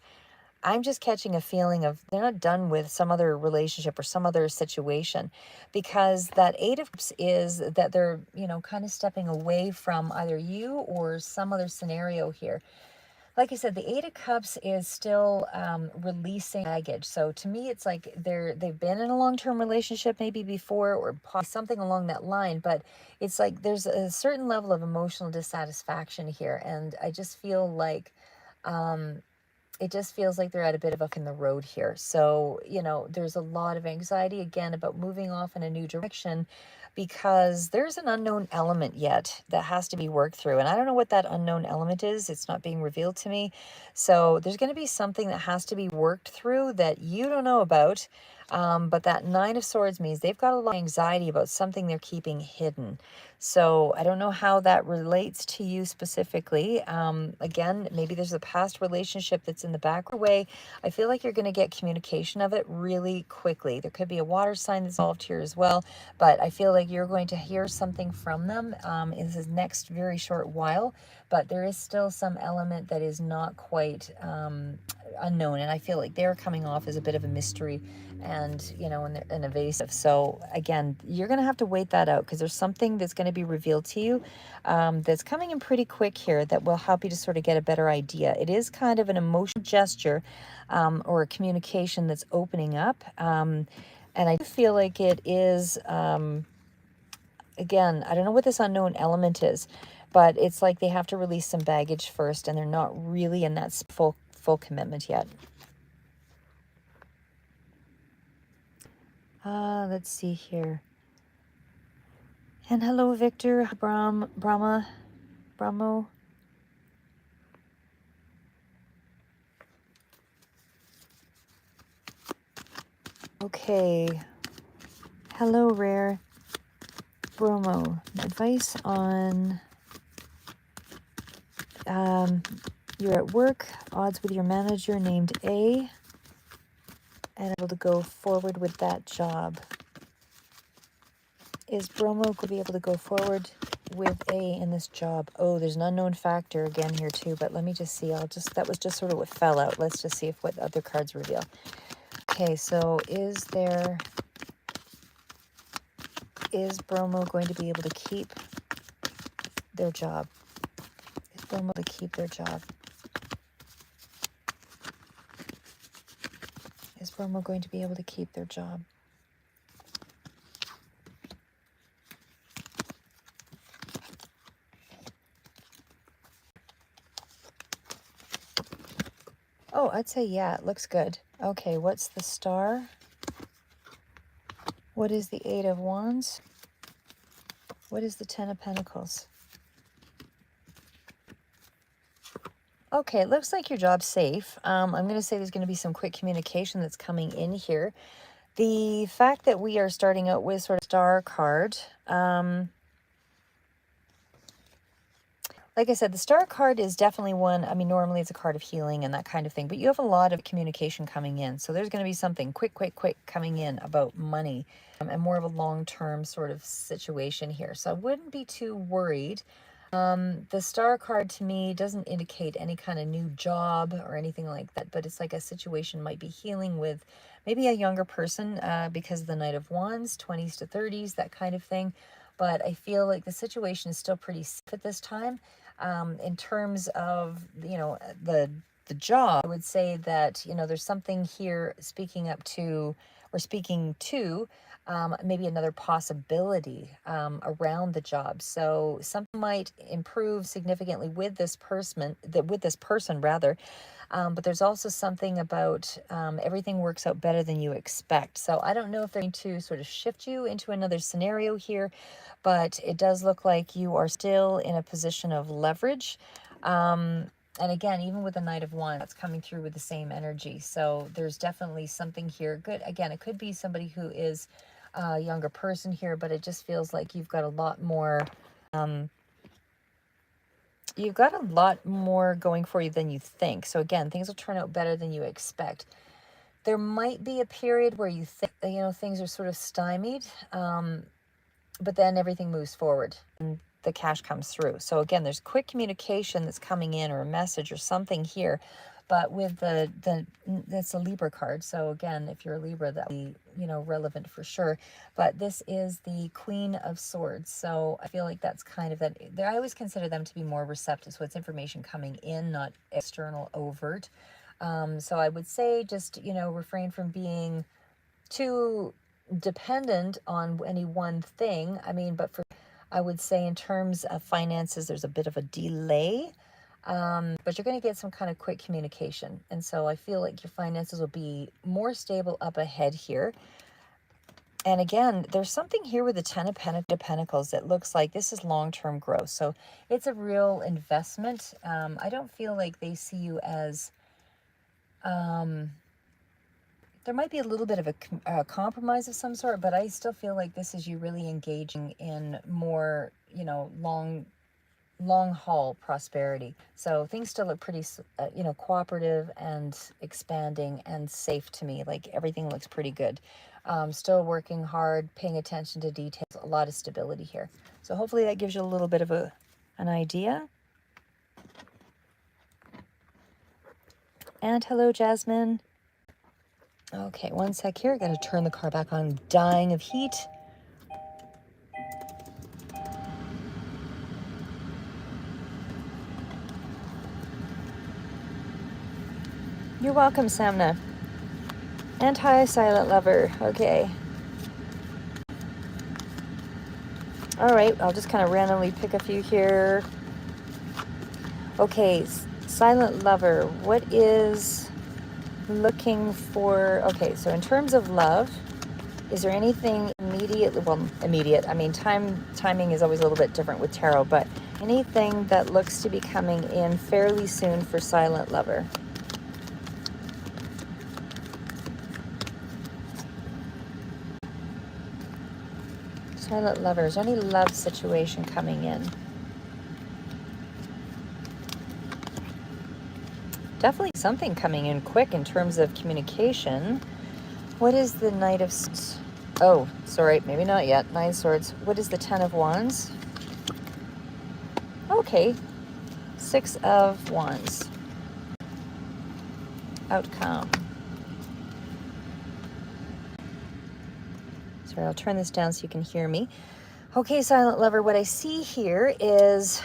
I'm just catching a feeling of they're not done with some other relationship or some other situation, because that Eight of Cups is that they're, kind of stepping away from either you or some other scenario here. Like I said, the Eight of Cups is still releasing baggage. So to me, it's like they've been in a long-term relationship maybe before, or something along that line, but it's like there's a certain level of emotional dissatisfaction here. And I just feel like it just feels like they're at a bit of a in the road here. So, there's a lot of anxiety again about moving off in a new direction, because there's an unknown element yet that has to be worked through. And I don't know what that unknown element is. It's not being revealed to me. So there's going to be something that has to be worked through that you don't know about. But that Nine of Swords means they've got a lot of anxiety about something they're keeping hidden. So I don't know how that relates to you specifically. Again, maybe there's a past relationship that's in the back way. I feel like you're going to get communication of it really quickly. There could be a water sign that's involved here as well, but I feel like you're going to hear something from them in this next very short while. But there is still some element that is not quite unknown, and I feel like they're coming off as a bit of a mystery and and evasive. So again, you're going to have to wait that out, because there's something that's going to be revealed to you that's coming in pretty quick here that will help you to sort of get a better idea. It is kind of an emotional gesture or a communication that's opening up, and I feel like it is again, I don't know what this unknown element is, but it's like they have to release some baggage first, and they're not really in that full commitment yet. Let's see here. And hello, Victor, Brahmo. Okay. Hello, Rare. Bromo. Advice on you're at work, odds with your manager named A, and able to go forward with that job. Is Bromo going to be able to go forward with A in this job? Oh, there's an unknown factor again here too, but let me just see. That was just sort of what fell out. Let's just see if what other cards reveal. Okay, so is Bromo going to be able to keep their job? Is Bromo to keep their job? Is Bromo going to be able to keep their job? Oh, I'd say yeah, it looks good. Okay, what's the star? What is the Eight of Wands? What is the Ten of Pentacles? Okay, it looks like your job's safe. I'm going to say there's going to be some quick communication that's coming in here. The fact that we are starting out with sort of star card, like I said, the star card is definitely one. I mean, normally it's a card of healing and that kind of thing, but you have a lot of communication coming in. So there's going to be something quick coming in about money, and more of a long-term sort of situation here. So I wouldn't be too worried. The star card to me doesn't indicate any kind of new job or anything like that, but it's like a situation might be healing with maybe a younger person, because of the Knight of Wands, 20s to 30s, that kind of thing. But I feel like the situation is still pretty safe at this time. In terms of, the job, I would say that, there's something here speaking to maybe another possibility around the job. So something might improve significantly with this person, but there's also something about everything works out better than you expect. So I don't know if they're going to sort of shift you into another scenario here, but it does look like you are still in a position of leverage. And again, even with the Knight of Wands, that's coming through with the same energy. So there's definitely something here. Good. Again, it could be somebody who is a younger person here, but it just feels like you've got a lot more going for you than you think. So again, things will turn out better than you expect. There might be a period where you think, things are sort of stymied, but then everything moves forward and the cash comes through. So again, there's quick communication that's coming in, or a message or something here. But with that's a Libra card. So again, if you're a Libra, that'll be, relevant for sure. But this is the Queen of Swords. So I feel like that's kind of that. I always consider them to be more receptive. So it's information coming in, not external overt. So I would say just, refrain from being too dependent on any one thing. I would say in terms of finances, there's a bit of a delay. But you're going to get some kind of quick communication. And so I feel like your finances will be more stable up ahead here. And again, there's something here with the Ten of Pentacles that looks like this is long-term growth. So it's a real investment. I don't feel like they see you as... there might be a little bit of a compromise of some sort, but I still feel like this is you really engaging in more, long haul prosperity. So things still look pretty, cooperative and expanding and safe to me. Like everything looks pretty good. Still working hard, paying attention to details, a lot of stability here. So hopefully that gives you a little bit of an idea. And hello, Jasmine. Okay, one sec here. I got to turn the car back on. Dying of heat. You're welcome, Samna. And hi, Silent Lover. Okay. All right, I'll just kind of randomly pick a few here. Okay, Silent Lover, what is looking for... Okay, so in terms of love, is there anything immediate? Well, immediate. I mean, timing is always a little bit different with tarot, but anything that looks to be coming in fairly soon for Silent Lover? Silent Lover, is there any love situation coming in? Definitely something coming in quick in terms of communication. What is the Knight of... Oh, sorry, maybe not yet. Nine of Swords. What is the Ten of Wands? Okay, Six of Wands. Outcome. Sorry, I'll turn this down so you can hear me. Okay, silent lover, what I see here is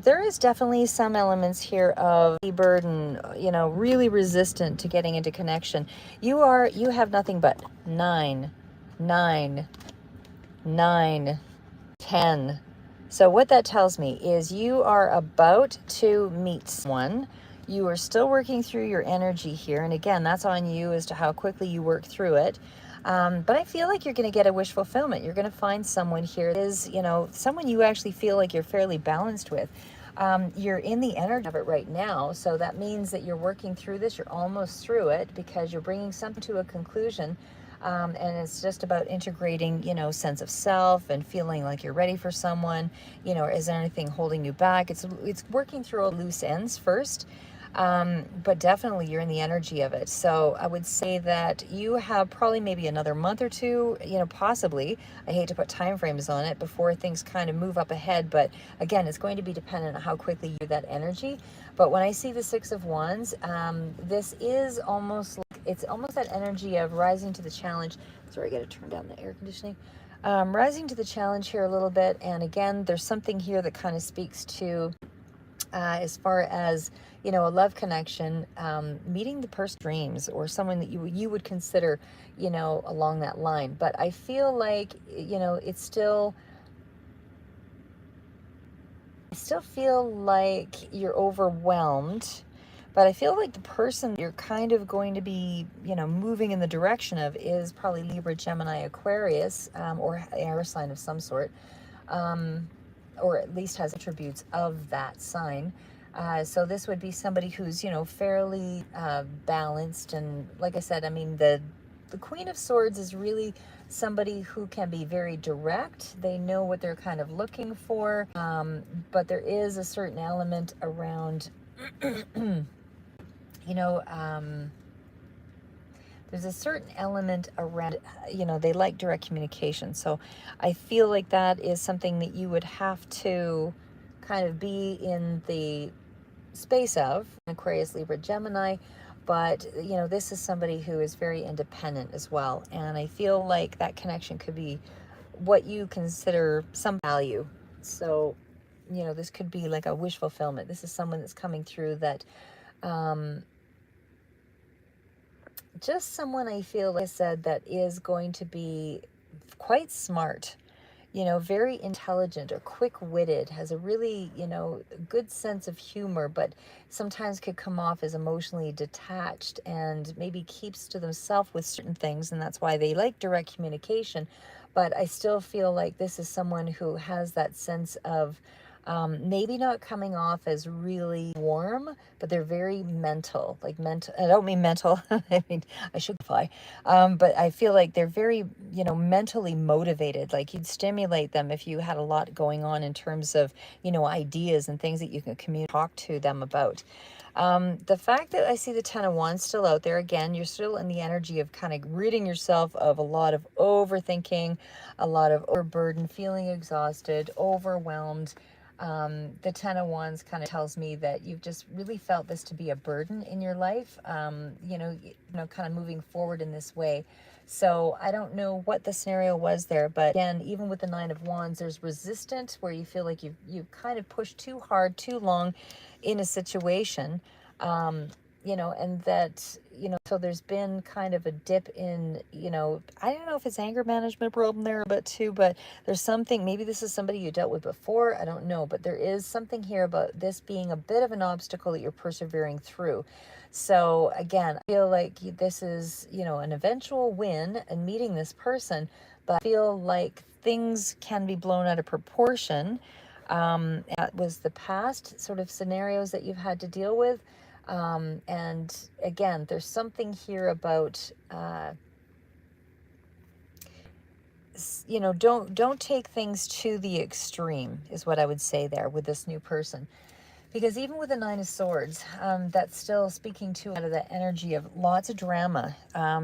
there is definitely some elements here of burden, you know, really resistant to getting into connection. You have nothing but 9, 9, 9, 10. So what that tells me is you are about to meet someone. You are still working through your energy here. And again, that's on you as to how quickly you work through it. But I feel like you're going to get a wish fulfillment. You're going to find someone here is, you know, someone you actually feel like you're fairly balanced with. You're in the energy of it right now. So that means that you're working through this. You're almost through it because you're bringing something to a conclusion. And it's just about integrating, you know, sense of self and feeling like you're ready for someone. You know, is there anything holding you back? It's working through all loose ends first. But definitely you're in the energy of it. So I would say that you have probably maybe another month or two, you know, possibly. I hate to put time frames on it before things kind of move up ahead. But again, it's going to be dependent on how quickly you that energy. But when I see the Six of Wands, this is almost like, it's almost that energy of rising to the challenge. Sorry, I got to turn down the air conditioning. Rising to the challenge here a little bit. And again, there's something here that kind of speaks to as far as, you know, a love connection, meeting the person's dreams or someone that you would consider, you know, along that line. But I feel like, you know, I still feel like you're overwhelmed, but I feel like the person you're kind of going to be, you know, moving in the direction of is probably Libra, Gemini, Aquarius, or air sign of some sort. Or at least has attributes of that sign. So this would be somebody who's, you know, fairly balanced. And like I said, I mean, the Queen of Swords is really somebody who can be very direct. They know what they're kind of looking for. But there is a certain element around, you know, there's a certain element around, you know, they like direct communication. So I feel like that is something that you would have to kind of be in the space of, Aquarius, Libra, Gemini. But, you know, this is somebody who is very independent as well. And I feel like that connection could be what you consider some value. So, you know, this could be like a wish fulfillment. This is someone that's coming through that, just someone I feel, like I said, that is going to be quite smart, you know, very intelligent or quick-witted, has a really, you know, good sense of humor, but sometimes could come off as emotionally detached and maybe keeps to themselves with certain things, and that's why they like direct communication. But I still feel like this is someone who has that sense of maybe not coming off as really warm, but they're very mental, like mental. I don't mean mental. I mean, I should fly. But I feel like they're very, you know, mentally motivated. Like you'd stimulate them if you had a lot going on in terms of, you know, ideas and things that you can talk to them about. The fact that I see the Ten of Wands still out there, again, you're still in the energy of kind of ridding yourself of a lot of overthinking, a lot of overburden, feeling exhausted, overwhelmed. The Ten of Wands kind of tells me that you've just really felt this to be a burden in your life, you know, kind of moving forward in this way. So I don't know what the scenario was there, but again, even with the Nine of Wands, there's resistance where you feel like you've kind of pushed too hard, too long in a situation. You know, and that, you know, so there's been kind of a dip in, you know, I don't know if it's anger management problem there, but too, but there's something, maybe this is somebody you dealt with before, I don't know, but there is something here about this being a bit of an obstacle that you're persevering through. So again, I feel like this is, you know, an eventual win and meeting this person, but I feel like things can be blown out of proportion. That was the past sort of scenarios that you've had to deal with. And again, there's something here about, you know, don't take things to the extreme is what I would say there with this new person. Because even with the Nine of Swords, that's still speaking to out of that energy of lots of drama.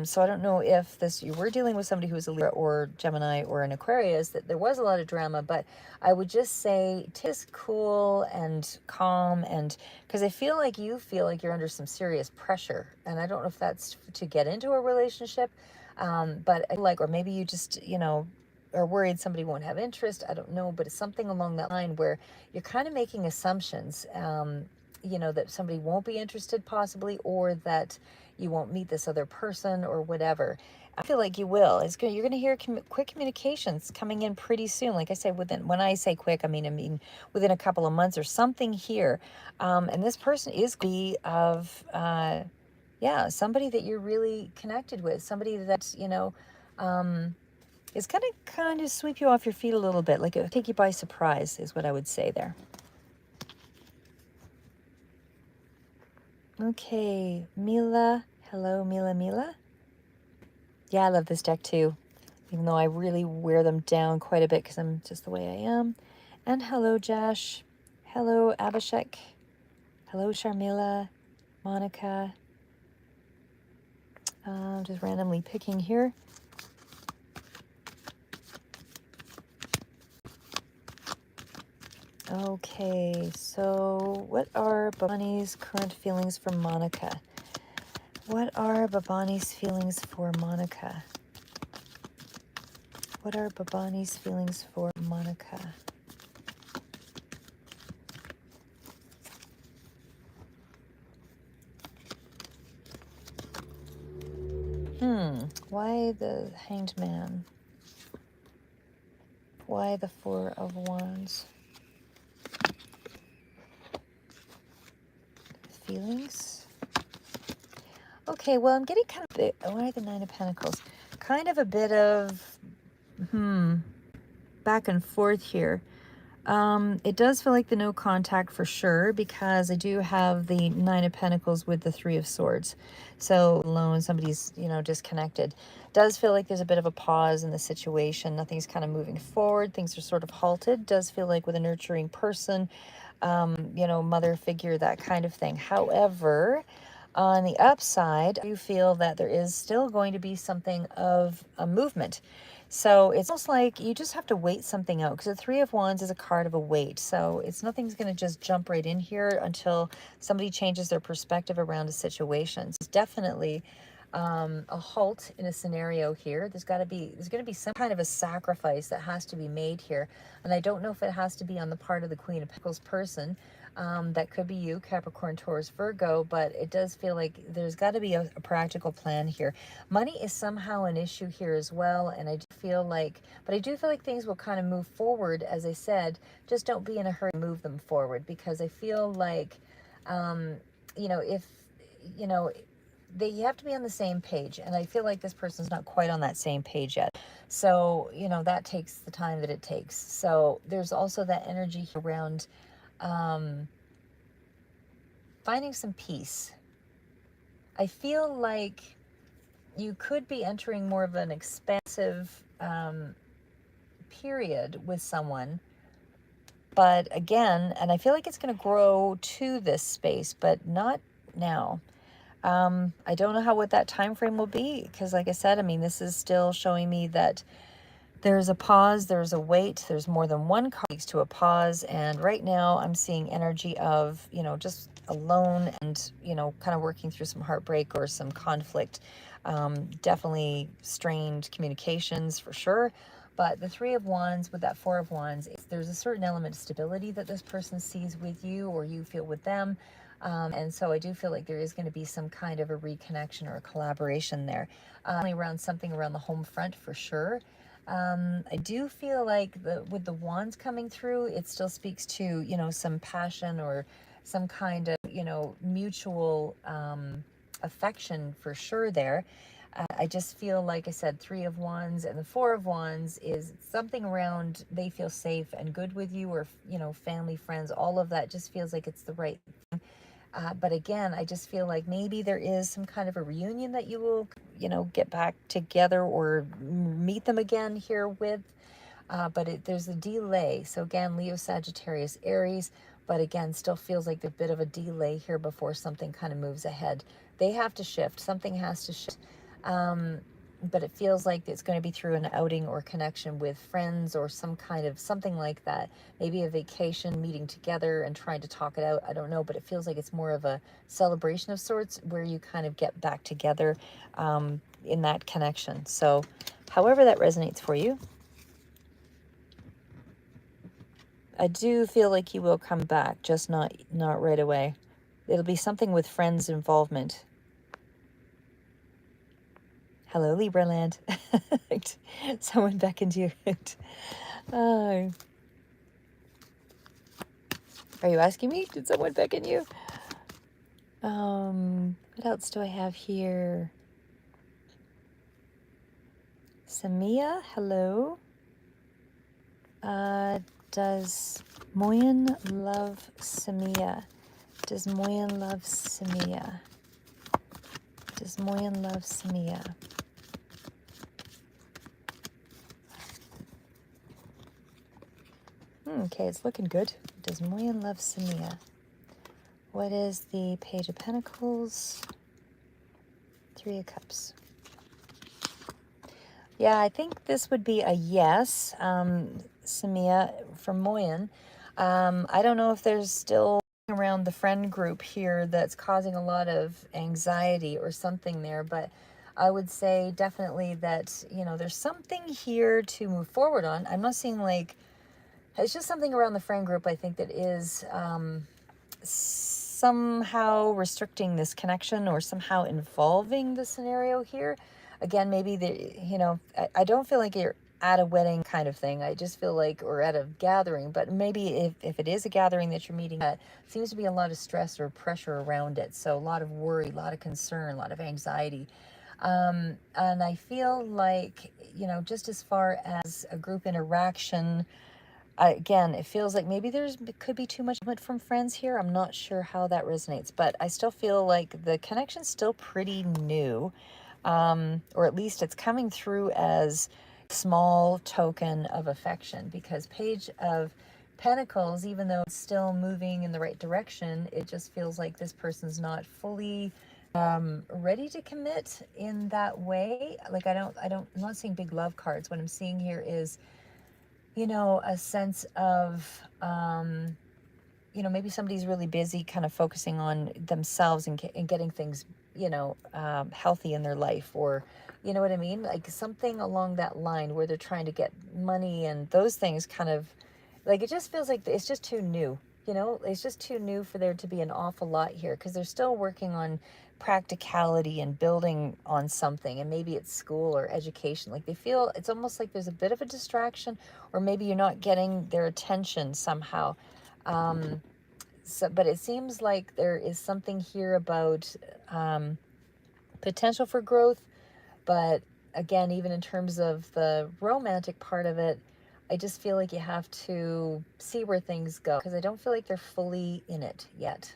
So I don't know if you were dealing with somebody who's a Libra or Gemini or an Aquarius, that there was a lot of drama, but I would just say just cool and calm, and because I feel like you feel like you're under some serious pressure, and I don't know if that's to get into a relationship, but I like, or maybe you just, are worried somebody won't have interest. I don't know, but it's something along that line where you're kind of making assumptions, that somebody won't be interested possibly, or that you won't meet this other person or whatever. I feel like you will. You're going to hear quick communications coming in pretty soon. Like I said, when I say quick, I mean within a couple of months or something here. And this person is going to be of, somebody that you're really connected with, somebody that, is going to kind of sweep you off your feet a little bit, like it'll take you by surprise, is what I would say there. Okay, Mila. Hello, Mila. Yeah, I love this deck too, even though I really wear them down quite a bit because I'm just the way I am. And hello, Josh. Hello, Abhishek. Hello, Sharmila. Monica. Just randomly picking here. Okay, so what are Babani's current feelings for Monica? What are Babani's feelings for Monica? What are Babani's feelings for Monica? Why the Hanged Man? Why the Four of Wands? Feelings? Okay, well, I'm getting kind of, why the Nine of Pentacles? Kind of a bit of, back and forth here. It does feel like the no contact for sure, because I do have the Nine of Pentacles with the Three of Swords. So alone, somebody's, disconnected. Does feel like there's a bit of a pause in the situation. Nothing's kind of moving forward. Things are sort of halted. Does feel like with a nurturing person, mother figure, that kind of thing. However, on the upside, I do feel that there is still going to be something of a movement. So it's almost like you just have to wait something out, because the Three of Wands is a card of a wait. So nothing's going to just jump right in here until somebody changes their perspective around a situation. It's definitely a halt in a scenario here. There's going to be some kind of a sacrifice that has to be made here. And I don't know if it has to be on the part of the Queen of Pentacles person. That could be you, Capricorn, Taurus, Virgo, but it does feel like there's got to be a practical plan here. Money is somehow an issue here as well, and I do feel like things will kind of move forward. As I said, just don't be in a hurry to move them forward, because I feel like, if, you have to be on the same page, and I feel like this person's not quite on that same page yet. So, that takes the time that it takes. So there's also that energy around finding some peace. I feel like you could be entering more of an expansive period with someone, but again, and I feel like it's going to grow to this space, but not now. I don't know what that time frame will be, because like I said, this is still showing me that there's a pause, there's a wait, there's more than one card speaks to a pause, and right now I'm seeing energy of, just alone and, kind of working through some heartbreak or some conflict. Definitely strained communications for sure. But the Three of Wands with that Four of Wands, there's a certain element of stability that this person sees with you, or you feel with them. And so I do feel like there is going to be some kind of a reconnection or a collaboration there. Around something around the home front for sure. I do feel like with the wands coming through, it still speaks to, some passion or some kind of, mutual affection for sure there. I just feel, like I said, Three of Wands and the Four of Wands is something around they feel safe and good with you, or, family, friends, all of that just feels like it's the right thing. But again, I just feel like maybe there is some kind of a reunion that you will, get back together or meet them again here with. But there's a delay. So again, Leo, Sagittarius, Aries, but again, still feels like a bit of a delay here before something kind of moves ahead. They have to shift. Something has to shift. But it feels like it's going to be through an outing or connection with friends or some kind of something like that. Maybe a vacation, meeting together and trying to talk it out. I don't know, but it feels like it's more of a celebration of sorts where you kind of get back together in that connection. So however that resonates for you, I do feel like you will come back, just not right away. It'll be something with friends' involvement. Hello, Libra land. Someone beckoned you. Are you asking me? Did someone beckon you? What else do I have here? Samia, hello. Does Moyen love Samia? Does Moyen love Samia? Does Moyen love Samia? Okay, it's looking good. Does Moyen love Samia? What is the Page of Pentacles? Three of Cups. Yeah, I think this would be a yes, Samia, from Moyen. I don't know if there's still around the friend group here that's causing a lot of anxiety or something there, but I would say definitely that, you know, there's something here to move forward on. I'm not seeing like, it's just something around the friend group, I think, that is somehow restricting this connection or somehow involving the scenario here. Again, maybe I don't feel like you're at a wedding kind of thing. I just feel like, or at a gathering, but maybe if it is a gathering that you're meeting at, seems to be a lot of stress or pressure around it. So a lot of worry, a lot of concern, a lot of anxiety. And I feel like, you know, just as far as a group interaction, again, it feels like maybe could be too much from friends here. I'm not sure how that resonates, but I still feel like the connection's still pretty new, or at least it's coming through as a small token of affection, because Page of Pentacles, even though it's still moving in the right direction, it just feels like this person's not fully ready to commit in that way. Like I'm not seeing big love cards. What I'm seeing here is, you know, a sense of, you know, maybe somebody's really busy kind of focusing on themselves and getting things, you know, healthy in their life, or, you know what I mean? Like something along that line where they're trying to get money and those things kind of, like, it just feels like it's just too new, you know? It's just too new for there to be an awful lot here, because they're still working on practicality and building on something, and maybe it's school or education. Like they feel it's almost like there's a bit of a distraction, or maybe you're not getting their attention somehow. But it seems like there is something here about potential for growth. But again, even in terms of the romantic part of it, I just feel like you have to see where things go, because I don't feel like they're fully in it yet.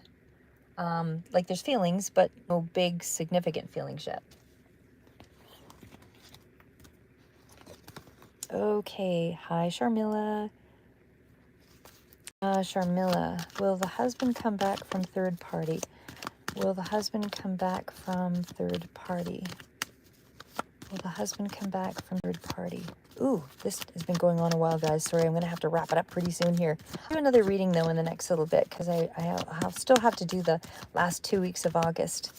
Like there's feelings, but no big significant feelings yet. Okay, hi Sharmila. Sharmila, will the husband come back from third party? Will the husband come back from third party? Will the husband come back from third party? Ooh, this has been going on a while, guys. Sorry, I'm going to have to wrap it up pretty soon here. I'll do another reading, though, in the next little bit, because I'll still have to do the last 2 weeks of August.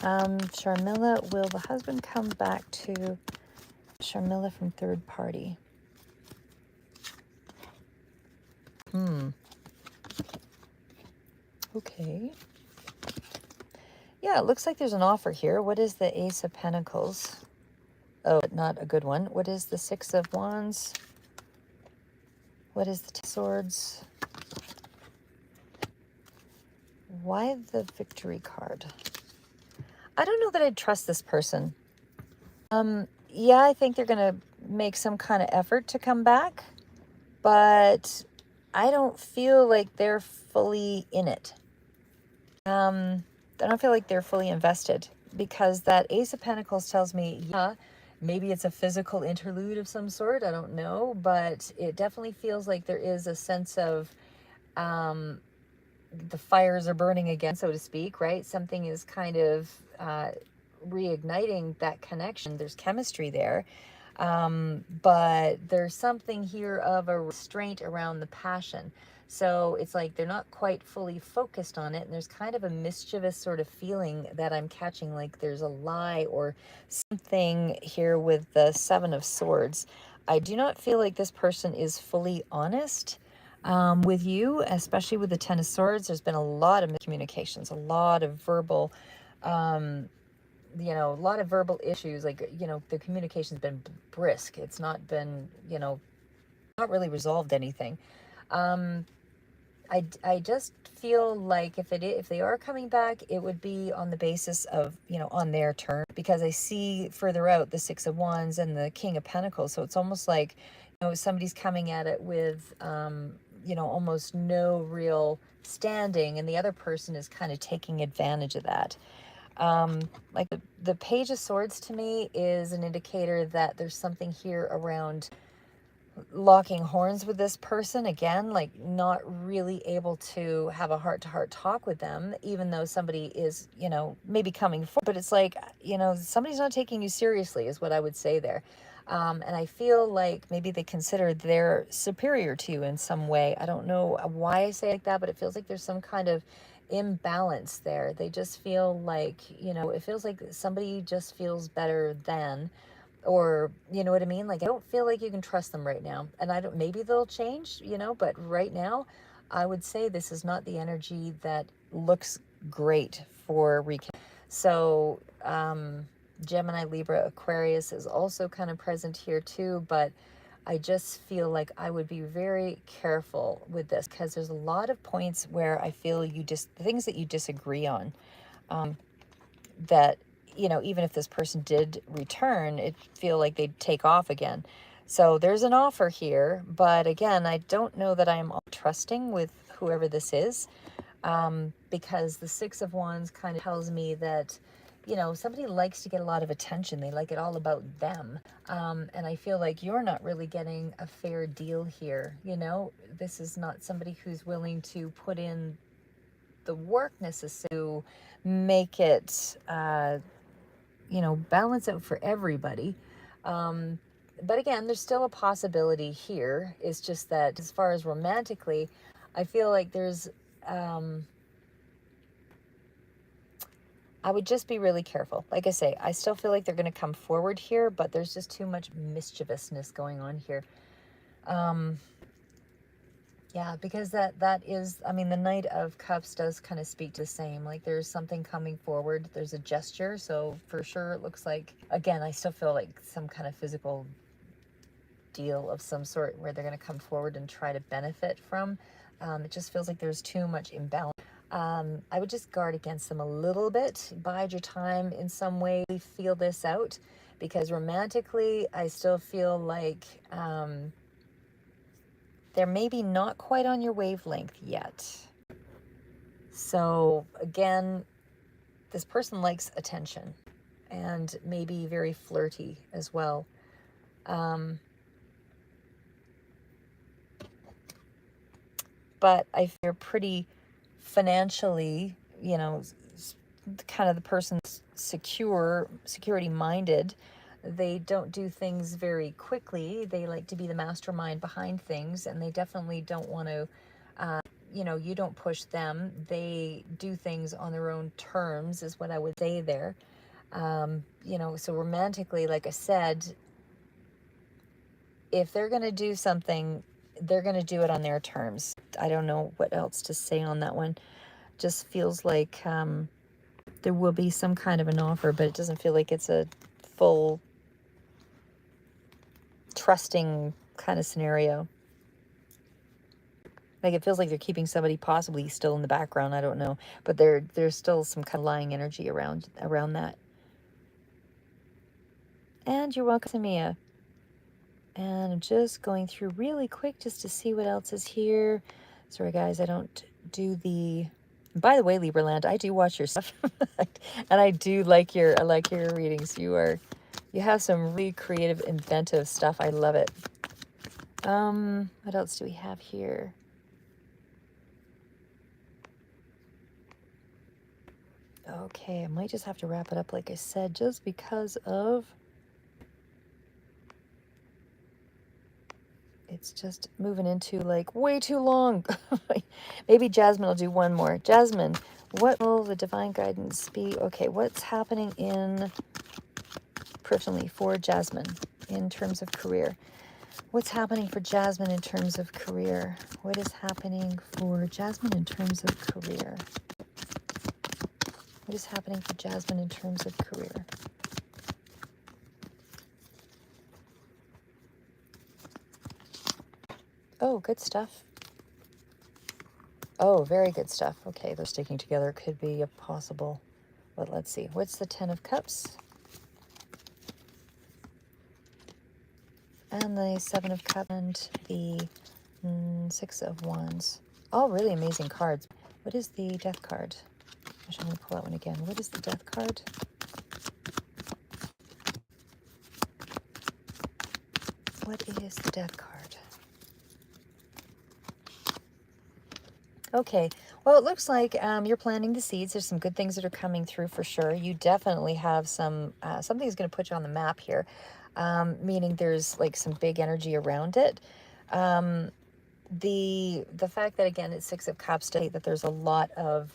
Sharmila, will the husband come back to Sharmila from third party? Okay. Yeah, it looks like there's an offer here. What is the Ace of Pentacles? Oh, not a good one. What is the Six of Wands? What is the Ten of Swords? Why the Victory card? I don't know that I'd trust this person. Yeah, I think they're going to make some kind of effort to come back, but I don't feel like they're fully in it. I don't feel like they're fully invested, because that Ace of Pentacles tells me, yeah, maybe it's a physical interlude of some sort. I don't know, but it definitely feels like there is a sense of the fires are burning again, so to speak, right? Something is kind of reigniting that connection. There's chemistry there. But there's something here of a restraint around the passion. So it's like they're not quite fully focused on it. And there's kind of a mischievous sort of feeling that I'm catching, like there's a lie or something here with the Seven of Swords. I do not feel like this person is fully honest with you, especially with the Ten of Swords. There's been a lot of miscommunications, a lot of verbal a lot of verbal issues. Like, the communication's been brisk. It's not been, not really resolved anything. I just feel like if they are coming back, it would be on the basis of, on their terms, because I see further out the Six of Wands and the King of Pentacles. So it's almost like, somebody's coming at it with, almost no real standing, and the other person is kind of taking advantage of that. Like the Page of Swords to me is an indicator that there's something here around locking horns with this person. Again, like not really able to have a heart-to-heart talk with them, even though somebody is, maybe coming forward. But it's like, somebody's not taking you seriously is what I would say there. And I feel like maybe they consider they're superior to you in some way. I don't know why I say it like that, but it feels like there's some kind of imbalance there. They just feel like, it feels like somebody just feels better than, or you know what I mean? Like, I don't feel like you can trust them right now. And I don't, maybe they'll change, but right now I would say this is not the energy that looks great for Reconnection. So, Gemini, Libra, Aquarius is also kind of present here too, but I just feel like I would be very careful with this, because there's a lot of points where I feel things that you disagree on, that, even if this person did return, it feel like they'd take off again. So there's an offer here, but again, I don't know that I'm trusting with whoever this is, because the Six of Wands kind of tells me that, somebody likes to get a lot of attention. They like it all about them. And I feel like you're not really getting a fair deal here. This is not somebody who's willing to put in the work necessary to make it, balance out for everybody. But again, there's still a possibility here. It's just that as far as romantically, I feel like there's, I would just be really careful. Like I say, I still feel like they're going to come forward here, but there's just too much mischievousness going on here. Yeah, because that is, I mean, the Knight of Cups does kind of speak to the same. Like there's something coming forward. There's a gesture. So for sure, it looks like, again, I still feel like some kind of physical deal of some sort where they're going to come forward and try to benefit from. It just feels like there's too much imbalance. I would just guard against them a little bit. Bide your time in some way. Feel this out, because romantically, I still feel like they're maybe not quite on your wavelength yet. So again, this person likes attention and maybe very flirty as well. But I feel you're pretty financially, kind of the person's security minded. They don't do things very quickly. They like to be the mastermind behind things, and they definitely don't want to, you don't push them. They do things on their own terms, is what I would say there. So romantically, like I said, if they're going to do something, they're going to do it on their terms. I don't know what else to say on that one. Just feels like there will be some kind of an offer, but it doesn't feel like it's a full trusting kind of scenario. Like it feels like they're keeping somebody possibly still in the background. I don't know, but there's still some kind of lying energy around that. And you're welcome, Samia. And I'm just going through really quick just to see what else is here. Sorry, guys, I don't do the... By the way, Libraland, I do watch your stuff. And I like your readings. You have some really creative, inventive stuff. I love it. What else do we have here? Okay, I might just have to wrap it up like I said, just because of it's just moving into like way too long. Maybe Jasmine will do one more. Jasmine, what will the divine guidance be? Okay, what's happening in personally for Jasmine in terms of career? What's happening for Jasmine in terms of career? What is happening for Jasmine in terms of career? What is happening for Jasmine in terms of career? Oh, good stuff. Oh, very good stuff. Okay, they're sticking together. Could be a possible, but let's see. What's the Ten of Cups? And the Seven of Cups and the Six of Wands. All really amazing cards. What is the Death card? Actually, I'm going to pull that one again. What is the Death card? What is the Death card? Okay, well, it looks like you're planting the seeds. There's some good things that are coming through for sure. You definitely have some, something's going to put you on the map here, meaning there's like some big energy around it. The fact that, again, it's Six of Cups state that there's a lot of,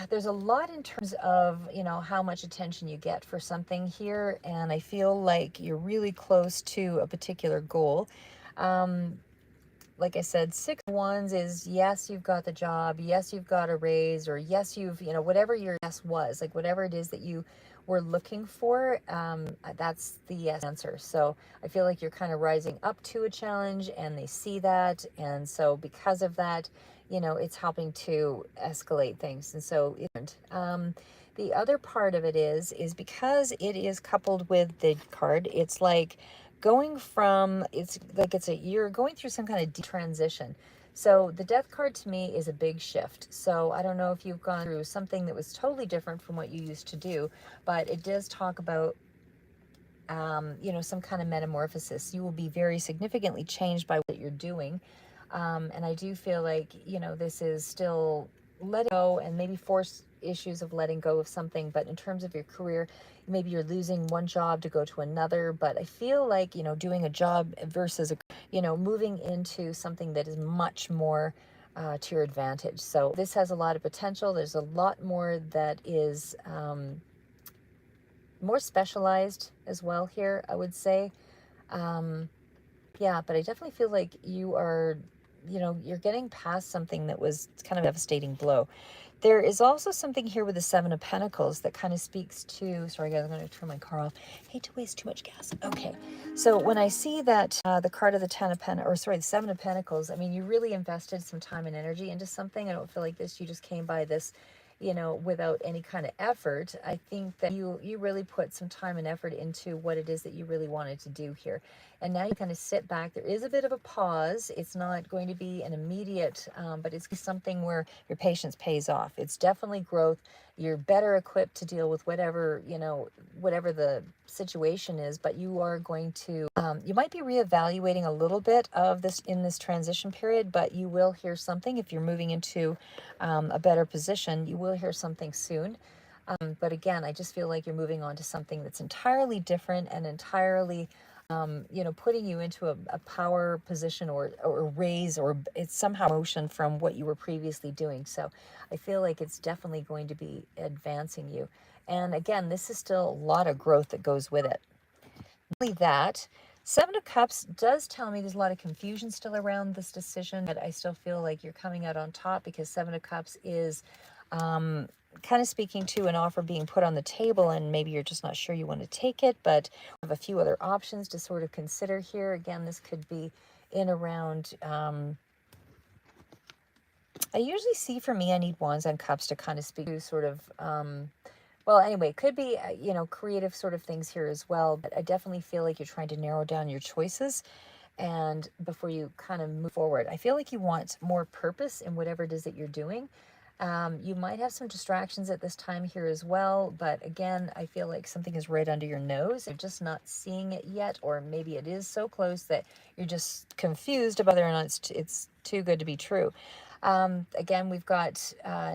there's a lot in terms of, you know, how much attention you get for something here. And I feel like you're really close to a particular goal. Like I said, Six of Wands is yes, you've got the job, yes, you've got a raise, or yes, you've, you know, whatever your yes was, like whatever it is that you were looking for, that's the yes answer. So I feel like you're kind of rising up to a challenge and they see that. And so because of that, you know, it's helping to escalate things. And so the other part of it is because it is coupled with the card, it's like going from, it's like you're going through some kind of transition. So the Death card to me is a big shift. So I don't know if you've gone through something that was totally different from what you used to do, but it does talk about you know, some kind of metamorphosis. You will be very significantly changed by what you're doing. And I do feel like, you know, this is still letting go and maybe force issues of letting go of something. But in terms of your career, maybe you're losing one job to go to another. But I feel like, you know, doing a job versus, you know, moving into something that is much more to your advantage. So this has a lot of potential. There's a lot more that is more specialized as well here, I would say. Yeah, but I definitely feel like you are, you know, you're getting past something that was kind of a devastating blow. There is also something here with the Seven of Pentacles that kind of speaks to, sorry guys, I'm going to turn my car off. Hate to waste too much gas. Okay, so when I see that the card of the the Seven of Pentacles, I mean, you really invested some time and energy into something. I don't feel like this, you just came by this, you know, without any kind of effort. I think that you really put some time and effort into what it is that you really wanted to do here. And now you kind of sit back. There is a bit of a pause. It's not going to be an immediate, but it's something where your patience pays off. It's definitely growth. You're better equipped to deal with whatever, you know, whatever the situation is, but you are going to, you might be reevaluating a little bit of this in this transition period, but you will hear something if you're moving into a better position. You will hear something soon. But again, I just feel like you're moving on to something that's entirely different and entirely, you know, putting you into a power position or raise, or it's somehow motion from what you were previously doing. So I feel like it's definitely going to be advancing you. And again, this is still a lot of growth that goes with it. Not only that, Seven of Cups does tell me there's a lot of confusion still around this decision, but I still feel like you're coming out on top because Seven of Cups is kind of speaking to an offer being put on the table, and maybe you're just not sure you want to take it, but have a few other options to sort of consider here. Again, this could be in around, I usually see, for me, I need Wands and Cups to kind of speak to sort of, well, anyway, it could be, you know, creative sort of things here as well, but I definitely feel like you're trying to narrow down your choices and before you kind of move forward. I feel like you want more purpose in whatever it is that you're doing. You might have some distractions at this time here as well, but again, I feel like something is right under your nose. You're just not seeing it yet, or maybe it is so close that you're just confused about whether or not it's too good to be true. Again, we've got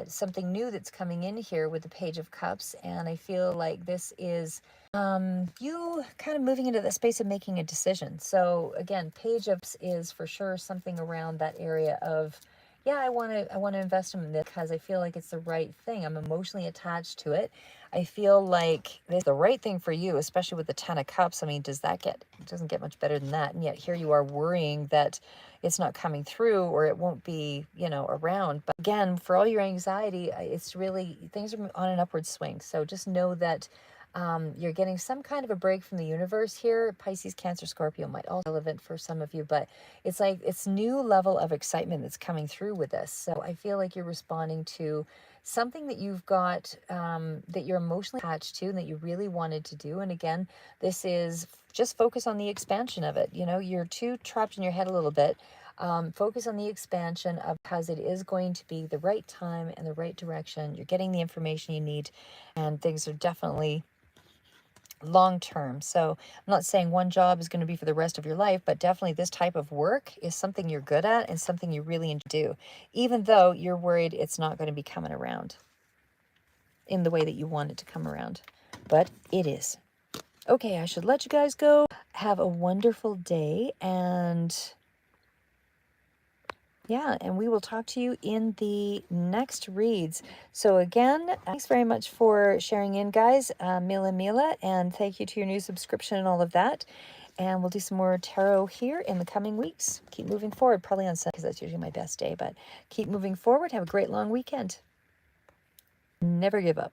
something new that's coming in here with the Page of Cups, and I feel like this is you kind of moving into the space of making a decision. So again, Page of Cups is for sure something around that area of, yeah, I want to invest in this because I feel like it's the right thing. I'm emotionally attached to it. I feel like it's the right thing for you, especially with the Ten of Cups. I mean, it doesn't get much better than that. And yet here you are worrying that it's not coming through or it won't be, you know, around. But again, for all your anxiety, it's really, things are on an upward swing. So just know that you're getting some kind of a break from the universe here. Pisces, Cancer, Scorpio might also be relevant for some of you, but it's like it's new level of excitement that's coming through with this. So I feel like you're responding to something that you've got that you're emotionally attached to and that you really wanted to do. And again, this is just focus on the expansion of it. You know, you're too trapped in your head a little bit. Focus on the expansion of, because it is going to be the right time and the right direction. You're getting the information you need, and things are definitely long term. So I'm not saying one job is going to be for the rest of your life, but definitely this type of work is something you're good at and something you really enjoy to do, even though you're worried it's not going to be coming around in the way that you want it to come around. But it is. Okay, I should let you guys go. Have a wonderful day, and yeah, and we will talk to you in the next reads. So again, thanks very much for sharing in, guys. Mila, and thank you to your new subscription and all of that. And we'll do some more tarot here in the coming weeks. Keep moving forward, probably on Sunday because that's usually my best day, but keep moving forward. Have a great long weekend. Never give up.